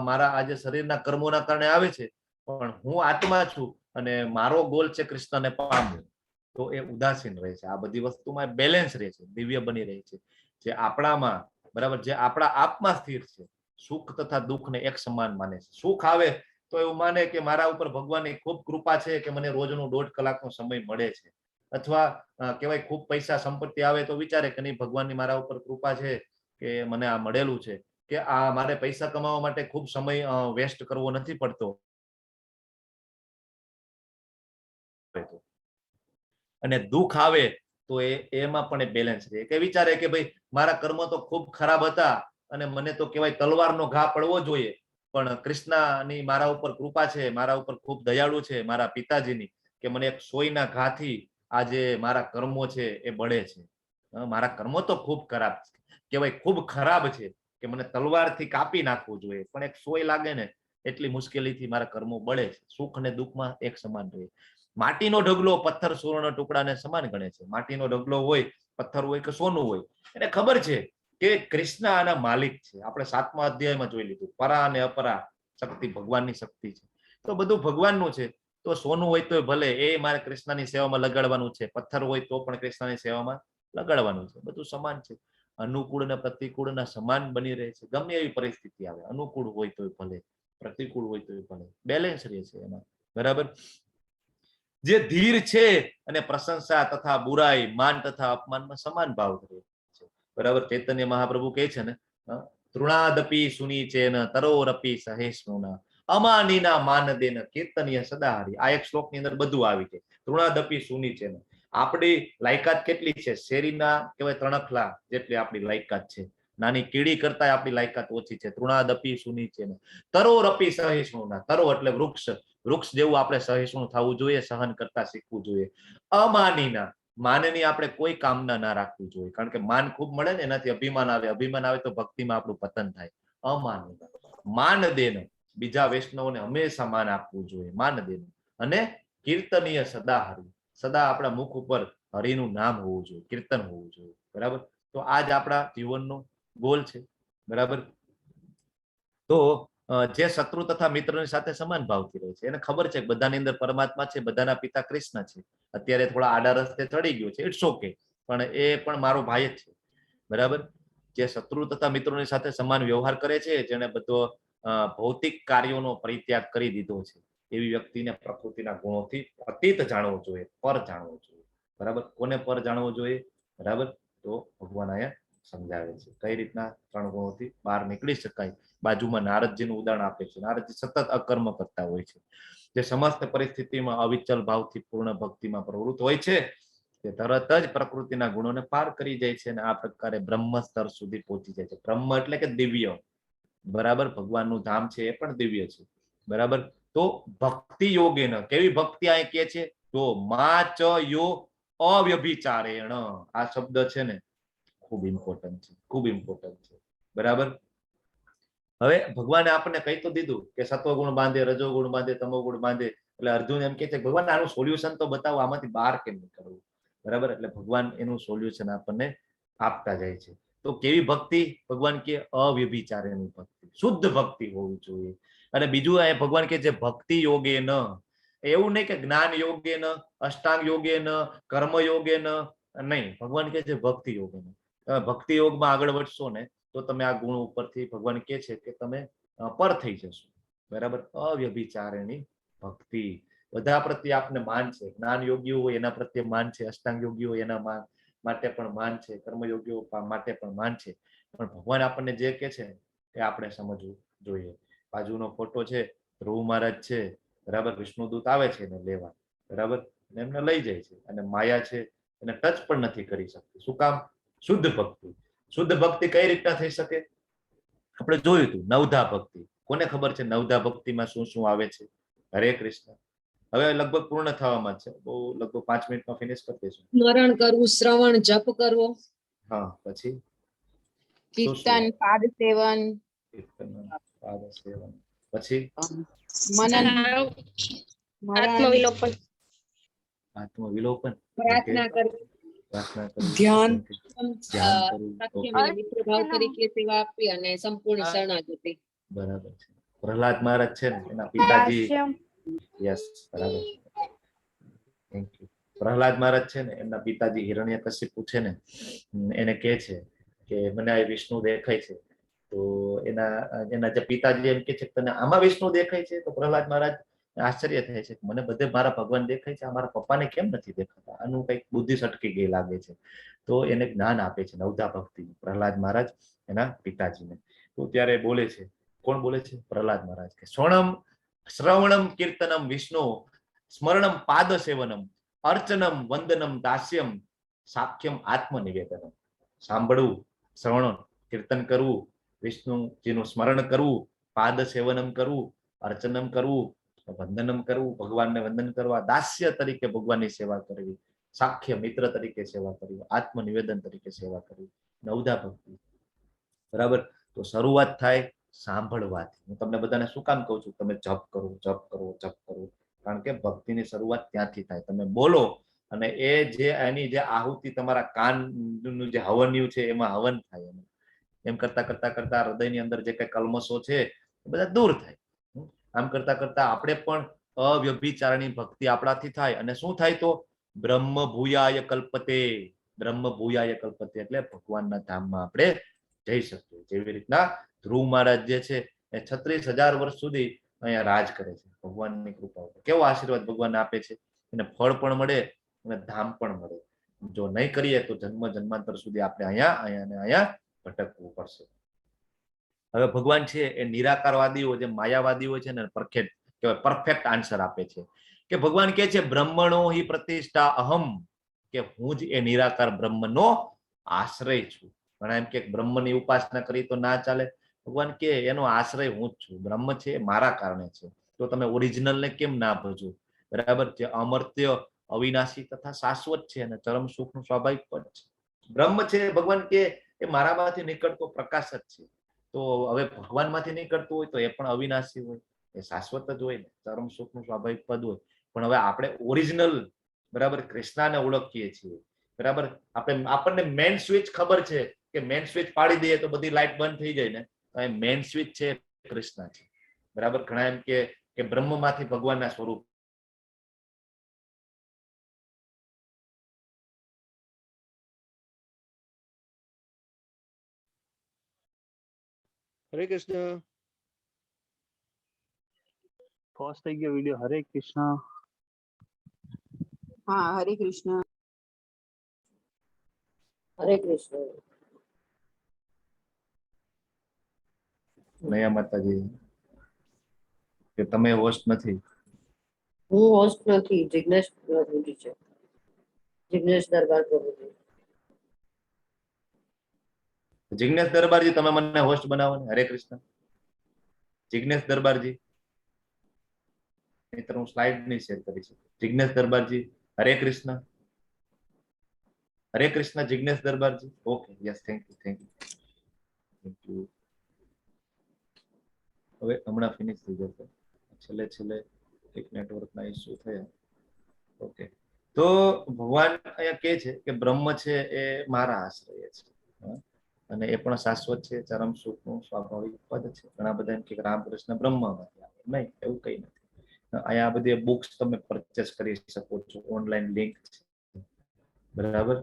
મારા આજે શરીરના કર્મોના કારણે આવે છે, પણ હું આત્મા છું અને મારો ગોલ છે કૃષ્ણને પામવું. તો એ ઉદાસીન રહે છે. આ બધી વસ્તુમાં બેલેન્સ રહે છે, દિવ્ય બની રહે છે. જે આપણામાં, બરાબર, જે આપણા આપમાં સ્થિર છે, સુખ તથા દુઃખને એક સમાન માને છે. સુખ આવે તો એવું માને કે મારા ઉપર ભગવાનની ખૂબ કૃપા છે કે મને રોજનો 1.5 કલાકનો સમય મળે છે. અથવા કહેવાય ખૂબ પૈસા સંપત્તિ આવે તો વિચારે કે નહીં, ભગવાનની મારા ઉપર કૃપા છે કે મને આ મળેલું છે, કે આ મારે પૈસા કમાવા માટે ખૂબ સમય વેસ્ટ કરવો નથી પડતો. અને દુઃખ આવે તો એમાં પણ બેલેન્સ રહે, કે વિચારે કે ભાઈ મારા કર્મ તો ખૂબ ખરાબ હતા અને મને તો કહેવાય તલવારનો ઘા પડવો જોઈએ, પણ કૃષ્ણની મારા ઉપર કૃપા છે, મારા ઉપર ખૂબ દયાળુ છે મારા પિતાજીની, કે મને એક સોયના ઘાથી આજે મારા કર્મો છે એ બળે છે. મારા કર્મો તો ખૂબ ખરાબ છે, કહેવાય ખૂબ ખરાબ છે, કે મને તલવારથી કાપી નાખવું જોઈએ, પણ એક સોય લાગે ને એટલી મુશ્કેલીથી મારા કર્મો બળે છે. સુખ અને દુઃખમાં એક સમાન રહે. માટીનો ઢગલો પથ્થર સોનાના ટુકડાને સમાન ગણે છે. માટીનો ઢગલો હોય, પથ્થર હોય કે સોનું હોય, એને ખબર છે કે કૃષ્ણ આના માલિક છે. આપણે 7મા અધ્યાયમાં જોઈ લીધું, પરા અને અપરા શક્તિ ભગવાનની શક્તિ છે. તો બધું ભગવાનનું છે. તો સોનું હોય તો ભલે એ મારે કૃષ્ણની સેવામાં લગાડવાનું છે, પથ્થર હોય તો પણ કૃષ્ણની સેવામાં લગાડવાનું છે. બધું સમાન છે. અનુકૂળ અને પ્રતિકૂળના સમાન બની રહે છે. ગમે એવી પરિસ્થિતિ આવે, અનુકૂળ હોય તો ભલે, પ્રતિકૂળ હોય તો ભલે, બેલેન્સ રહે છે એમાં. બરાબર. જે ધીર છે અને પ્રશંસા તથા બુરાઈ, માન તથા અપમાનમાં સમાન ભાવ ધરે છે. બરાબર. ચૈતન્ય મહાપ્રભુ કહે છે ને, તૃણાદપી સુનીચેન તરોરપી સહેષ્ણુના અમાનીના માનદેન કીર્તનીય સદાહરી. આ એક શ્લોકની અંદર બધું આવી છે. તૃણાદપી સુનીચેન, આપણી લાયકાત કેટલી છે? શેરીના કહેવાય ત્રણખલા જેટલી આપણી લાયકાત છે. નાની કીડી કરતા આપણી લાયકાત ઓછી છે. તૃણાદપી સુનીચેન તરોરપી સહિષ્ણુના. તરો એટલે વૃક્ષ, વૃક્ષ જેવું આપણે સહિષ્ણુ થવું જોઈએ, સહન કરતા શીખવું જોઈએ. અમાનીના, માનની આપણે કોઈ કામના ના રાખવી જોઈએ, કારણ કે માન ખૂબ મળે ને એનાથી અભિમાન આવે, અભિમાન આવે તો ભક્તિમાં આપણું પતન થાય. અમાનીના, માન દેન, બીજા વૈષ્ણવોને હંમેશા માન આપવું જોઈએ, માન દેન. અને કીર્તનીય સદાહરી, સદા આપણા મુખ ઉપર હરિનું નામ હોવું જોઈએ, કીર્તન હોવું જોઈએ. બરાબર. તો આ જ આપણા જીવનનો ગોલ છે. બરાબર. તો જે શત્રુ તથા મિત્રની સાથે સમાન ભાવથી રહે છે, એને ખબર છે કે બધાની અંદર પરમાત્મા છે, બધાના પિતા કૃષ્ણ છે. અત્યારે થોડા આડા રસ્તે ચડી ગયો છે, ઇટ્સ ઓકે, પણ એ પણ મારો ભાઈ જ છે. બરાબર. જે શત્રુ તથા મિત્રોની સાથે સમાન વ્યવહાર કરે છે, જેને બધો ભૌતિક કાર્યોનો પરિત્યાગ કરી દીધો છે, એવી વ્યક્તિને પ્રકૃતિના ગુણોથી અતીત જાણવો જોઈએ, પર જાણવો જોઈએ. બરાબર. કોને પર જાણવો જોઈએ? બરાબર. તો ભગવાન અહીંયા સમજાવે છે કઈ રીતના 3 ગુણોથી બહાર નીકળી શકાય. બાજુમાં નારદજીનું ઉદાહરણ આપે છે. નારદજી સતત અકર્મ કરતા હોય છે. જે સમસ્ત પરિસ્થિતિમાં અવિચલ ભાવથી પૂર્ણ ભક્તિમાં પ્રવૃત્ત હોય છે, તે તરત જ પ્રકૃતિના ગુણોને પાર કરી જાય છે અને આ પ્રકારે બ્રહ્મ સ્તર સુધી પહોંચી જાય છે. બ્રહ્મ એટલે કે દિવ્ય. બરાબર. ભગવાનનું ધામ છે એ પણ દિવ્ય છે. બરાબર. તો ભક્તિ યોગેન, કેવી ભક્તિ અહીં કે છે? તો મા ચ યો અવ્યભિચારેણ. આ શબ્દ છે ને ખૂબ ઇમ્પોર્ટન્ટ છે, ખૂબ ઇમ્પોર્ટન્ટ છે. બરાબર. હવે ભગવાને આપણને કહી તો દીધું કે સત્વગુણ બાંધે, રજોગુણ બાંધે, તમોગુણ બાંધે. એટલે અર્જુન એમ કે છે ભગવાન આનું સોલ્યુશન તો બતાવો, આમાંથી બહાર કેમ નીકળવું. બરાબર. એટલે ભગવાન એનું સોલ્યુશન આપણને આપતા જાય છે. તો કેવી ભક્તિ? ભગવાન કે અવ્યભિચારેની ભક્તિ, શુદ્ધ ભક્તિ હોવી જોઈએ. અને બીજું એ ભગવાન કે જે ભક્તિ યોગે ન, એવું નહીં કે જ્ઞાન યોગે ન, અષ્ટાંગ યોગે ન, કર્મ યોગે ન, નહીં. ભગવાન કે છે ભક્તિ યોગે ન. ભક્તિ યોગમાં આગળ વધશો ને તો તમે આ ગુણ ઉપરથી ભગવાન કે છે કે તમે પર થઈ જશો. બરાબર. અવ્યભિચારેની ભક્તિ. બધા પ્રત્યે આપને માન છે. જ્ઞાન યોગીઓ હોય એના પ્રત્યે માન છે, અષ્ટાંગ યોગીઓ હોય એના માટે પણ માન છે, કર્મયોગીઓ માટે પણ માન છે. પણ ભગવાન આપણને જે કે છે એ આપણે સમજવું જોઈએ. બાજુનો ફોટો છે, ધ્રુવ મહારાજ છે. બરાબર. વિષ્ણુદૂત આવે છે એને લેવા. બરાબર. એમને લઈ જાય છે અને માયા છે એને ટચ પણ નથી કરી શકતી. શું કામ? શુદ્ધ ભક્તિ. શુદ્ધ ભક્તિ કઈ રીતના થઈ શકે? આપણે જોયું હતું નવધા ભક્તિ. કોને ખબર છે નવધા ભક્તિમાં શું શું આવે છે? હરે કૃષ્ણ. હવે લગભગ પૂર્ણ થવામાં છે, બહુ લગભગ 5 મિનિટમાં ફિનિશ કરી દઈશું. સ્મરણ કરવું, શ્રવણ, જપ કરવો, હા, પછી કીર્તન, પાદ સેવન, કીર્તન, પાદ સેવન, પછી મનન, આત્મવિલોપન, આત્મવિલોપન, પ્રાર્થના કરવી, પ્રાર્થના કરવી, ધ્યાન. ધ્યાન કરવું. સખ્ય Okay, અને મિત્ર ભાવ તરીકે સેવા આપવી અને સંપૂર્ણ શરણાગતિ. બરાબર છે. પ્રહલાદ મહારાજ છે ને એના પિતાજી, દાસ્યમ, યસ, બરાબર છે. Thank you. પ્રહલાદ મહારાજ છે ને એમના પિતાજી હિરણ્યકશિપુ છે ને એને કહે છે કે મને આ વિષ્ણુ દેખાય છે. તો એના જે પિતાજી એમ કે છે કે તને આમાં વિષ્ણુ દેખાય છે? તો પ્રહલાદ મહારાજ આશ્ચર્ય થાય છે, મને બધે મારા ભગવાન દેખાય છે, આ મારા પપ્પાને કેમ નથી દેખાતા? આનું કઈક બુદ્ધિ સટકી ગઈ લાગે છે. તો એને જ્ઞાન આપે છે નવધા ભક્તિ પ્રહલાદ મહારાજ એના પિતાજીને. તો ત્યારે બોલે છે, કોણ બોલે છે? પ્રહલાદ મહારાજ કે શ્રવણમ કીર્તનમ વિષ્ણુ સ્મરણમ પાદ સેવનમ અર્ચનમ વંદનમ દાસ્યમ સાખ્યમ આત્મનિવેદનમ. સાંભળવું, શ્રવણ, કીર્તન કરવું, વિષ્ણુજીનું સ્મરણ કરવું, પાદ સેવનમ કરવું, અર્ચનમ કરવું, વંદનમ કરવું, ભગવાનને વંદન કરવા, દાસ્ય તરીકે ભગવાનની સેવા કરવી, સાખ્ય મિત્ર તરીકે સેવા કરવી, આત્મનિવેદન તરીકે સેવા કરવી, નવધા ભક્તિ. બરાબર. તો શરૂઆત થાય સાંભળવાથી. હું તમને બધાને શું કામ કહું છું તમે જપ કરો, જપ કરો, જપ કરો? કારણ કે ભક્તિની શરૂઆત ત્યાંથી થાય. તમે બોલો અને એ જે એની જે આહુતિ તમારા કાનનું જે હવન્યું છે એમાં હવન થાય. એમ કરતા કરતા કરતા હૃદયની અંદર જે કઈ કલ્મશો છે એ બધા દૂર થાય. આમ કરતા કરતા આપણે પણ અવ્યભિચારની ભક્તિ આપણાથી થાય. અને શું થાય? તો બ્રહ્મ ભૂયાય કલ્પતે, બ્રહ્મ ભૂયાય કલ્પતે, એટલે ભગવાનના ધામમાં આપણે જઈ શકીએ. જેવી રીતના ધ્રુવ મહારાજ જે છે એ 36,000 વર્ષ સુધી અહીંયા રાજ કરે છે ભગવાનની કૃપા. કેવો આશીર્વાદ ભગવાન આપે છે, એને ફળ પણ મળે અને ધામ પણ મળે. જો નહીં કરીએ તો જન્મ જન્માંતર સુધી આપણે અહીંયા ભટકવું પડશે. હવે ભગવાન છે એ નિરાકારવાદીઓ જે માયાવાદીઓ છે ને પરફેક્ટ આન્સર આપે છે કે ભગવાન કે છે બ્રહ્મણો હિ પ્રતિષ્ઠા અહમ, કે હું જ એ નિરાકાર બ્રહ્મનો આશ્રય છું. ઘણા એમ કે બ્રહ્મની ઉપાસના કરી તો ના ચાલે. ભગવાન કે એનો આશ્રય હું જ છું. બ્રહ્મ છે એ મારા કારણે છે. તો તમે ઓરિજિનલને કેમ ના ભજો? બરાબર. જે અમર્ત્ય, અવિનાશી તથા શાશ્વત છે અને ચરમ સુખનું સ્વાભાવિક પદ છે. બ્રહ્મ છે ભગવાન કે એ મારામાંથી નીકળતો પ્રકાશ જ છે. તો હવે ભગવાનમાંથી નીકળતું હોય તો એ પણ અવિનાશી હોય, એ શાશ્વત જ હોય ને, ચરમ સુખનું સ્વાભાવિક પદ હોય. પણ હવે આપણે ઓરિજિનલ બરાબર કૃષ્ણને ઓળખીએ છીએ. બરાબર. આપણને મેન સ્વિચ ખબર છે કે મેન સ્વિચ પાડી દઈએ તો બધી લાઈટ બંધ થઈ જાય ને. મેન સ્વિચ છે કૃષ્ણ છે. બરાબર. ઘણા એમ કે બ્રહ્મમાંથી ભગવાનના સ્વરૂપ. હરે કૃષ્ણ. ફોસ થઈ ગયો વિડિયો. હરે કૃષ્ણ. હા હરે કૃષ્ણ. હરે કૃષ્ણ. નયા માતાજી કે તમે હોસ્ટ નથી? હું હોસ્ટ નથી, જિગ્નેશ પ્રભુજી છે. જિગ્નેશ દરબાર પ્રભુજી. જિગ્નેશ દરબારજી તમે મને હોસ્ટ બનાવો ને. હરે કૃષ્ણ. જિગ્નેશ દરબારજી, નહીતર હું સ્લાઇડ નહીં શેર કરી શકું. Jignesh દરબારજી, Hare Krishna. Hare Krishna Jignesh Darbarji. Okay, yes, thank you, thank you, thank you. હવે હમણાં ફિનિશ થઈ જશે. છેલ્લે એક નેટવર્કના ઇસ્યુ થયા. ઓકે. તો ભગવાન અહીંયા કહે છે કે બ્રહ્મ છે એ મારા આશ્રય છે અને એ પણ શાશ્વત છે, ચરમ સુખનું સ્વાભાવિક પદ છે. ઘણા બધા એમ કે રામકૃષ્ણ બ્રહ્મમાંથી આવે. નહીં, એવું કઈ નથી. અહીંયા બધી બુક્સ તમે પરચેસ કરી શકો છો, ઓનલાઈન લિંક છે. બરાબર.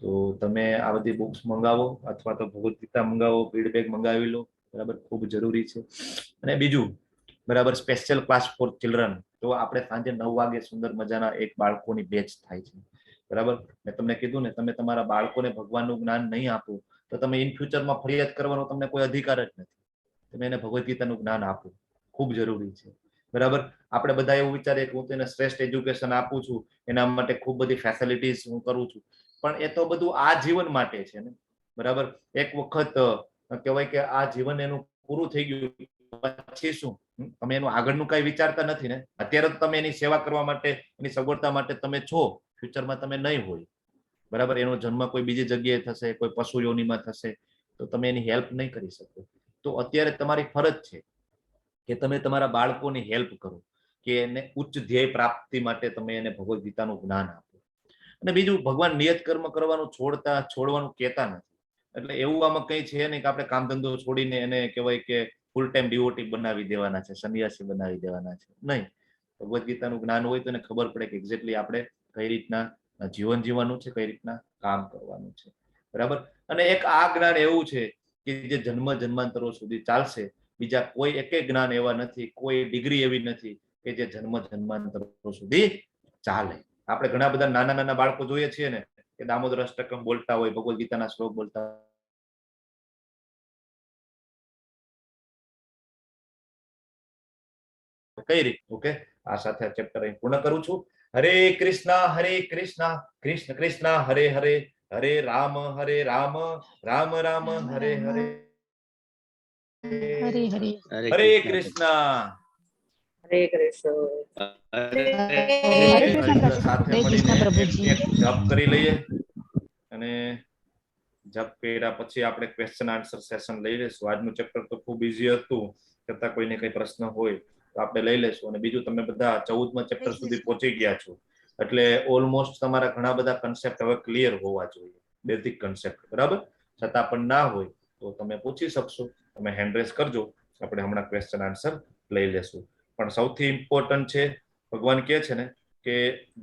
તો તમે આ બધી બુક્સ મંગાવો અથવા તો ભગવદ ગીતા મંગાવો, ફીડબેક મંગાવી લો. બરાબર, ખૂબ જરૂરી છે. અને બીજું, બરાબર, સ્પેશિયલ ક્લાસ ફોર ચિલ્ડ્રન. તો આપણે સાંજે 9 વાગે સુંદર મજાના એક બાળકોની બેચ થાય છે. બરાબર. મેં તમને કીધું ને, તમે તમારા બાળકોને ભગવાનનું જ્ઞાન નહીં આપો તો તમે ઇન ફ્યુચરમાં ફરિયાદ કરવાનો તમને કોઈ અધિકાર જ નથી. તમે એને ભગવદ ગીતાનું જ્ઞાન આપો, ખૂબ જરૂરી છે. બરાબર. આપણે બધા એવું વિચારીએ કે હું તેને શ્રેષ્ઠ એજ્યુકેશન આપું છું, એના માટે ખૂબ બધી ફેસિલિટીઝ હું કરું છું, પણ એ તો બધું આ જીવન માટે છે ને. બરાબર. એક વખત કહેવાય કે આ જીવન એનું પૂરું થઈ ગયું પછી શું? તમે એનું આગળનું કઈ વિચારતા નથી ને. અત્યારે તો તમે એની સેવા કરવા માટે, એની સગવડતા માટે તમે છો, ફ્યુચરમાં તમે નહીં હોય. બરાબર. એનો જન્મ કોઈ બીજી જગ્યાએ થશે, કોઈ પશુ યોનિમાં થશે, તો તમે એની હેલ્પ નહીં કરી શકો. તો અત્યારે તમારી ફરજ છે કે તમે તમારા બાળકોની હેલ્પ કરો, કે એને ઉચ્ચ ધ્યેય પ્રાપ્તિ માટે તમે એને ભગવદ્ ગીતાનું જ્ઞાન આપો. અને બીજું, ભગવાન નિયત કર્મ કરવાનું છોડવાનું કહેતા નથી. એટલે એવું આમાં કઈ છે નહીં કે આપણે કામ ધંધો છોડીને એને કહેવાય કે ફૂલ ટાઈમ ડિવોટી બનાવી દેવાના છે, સંન્યાસી બનાવી દેવાના છે. નહીં. ભગવદ્ ગીતાનું જ્ઞાન હોય તો એને ખબર પડે કે એક્ઝેક્ટલી આપણે કઈ રીતના જીવન જીવવાનું છે, કઈ રીતના કામ કરવાનું છે. બરાબર. અને એક આ જ્ઞાન એવું છે કે જે જન્મ જન્માંતરો સુધી ચાલશે. બીજા કોઈ એકે જ્ઞાન એવા નથી, કોઈ ડિગ્રી એવી નથી કે જે જન્મ જન્માંતરો સુધી ચાલે. આપણે ઘણા બધા નાના નાના બાળકો જોઈએ છીએ ને કે દામોદર અષ્ટકમ બોલતા હોય, ભગવદ્ ગીતાના શ્લોક બોલતા કઈ રીતે. ઓકે, આ સાથે આ ચેપ્ટર અહીં પૂર્ણ કરું છું. હરે કૃષ્ણ કૃષ્ણ કૃષ્ણ હરે હરે, હરે રામ રામ રામ હરે હરે, હરે હરે. હરે કૃષ્ણ. હરે કૃષ્ણ. હરે કૃષ્ણ સાથે હરે મળીને કૃષ્ણ પ્રભુજી. એક જપ કરી લઈએ અને જપ કર્યા પછી આપણે ક્વેશ્ચન આન્સર સેશન લઈ લઈશું. આજનું ચેપ્ટર તો ખૂબ ઇઝી હતું, છતાં કોઈને કઈ પ્રશ્ન હોય તો આપણે લઈ લઈશું. અને બીજું, તમે બધા 14મા ચેપ્ટર સુધી પહોંચી ગયા છો, એટલે ઓલમોસ્ટ તમારા ઘણા બધા કન્સેપ્ટ હવે ક્લિયર હોવા જોઈએ, બેઝિક કન્સેપ્ટ. બરાબર. છતાં પણ ના હોય તો તમે પૂછી શકશો, તમે હેન્ડ રેઝ કરજો, આપણે હમણાં ક્વેશ્ચન આન્સર લઈ લેશું. પણ સૌથી ઇમ્પોર્ટન્ટ છે, ભગવાન કહે છે ને કે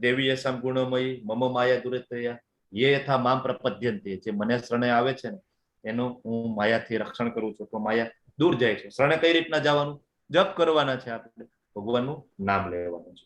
દેવી યશામ ગુણમયી મમ માયા દુરિતયા યે યથા મામ પ્રપદ્યંતે. જે મને શરણે આવે છે ને એનું હું માયાથી રક્ષણ કરું છું, તો માયા દૂર જાય છે. શરણે કઈ રીતના જવાનું? જપ કરવાના છે, આપણે ભગવાનનું નામ લેવાનું છે.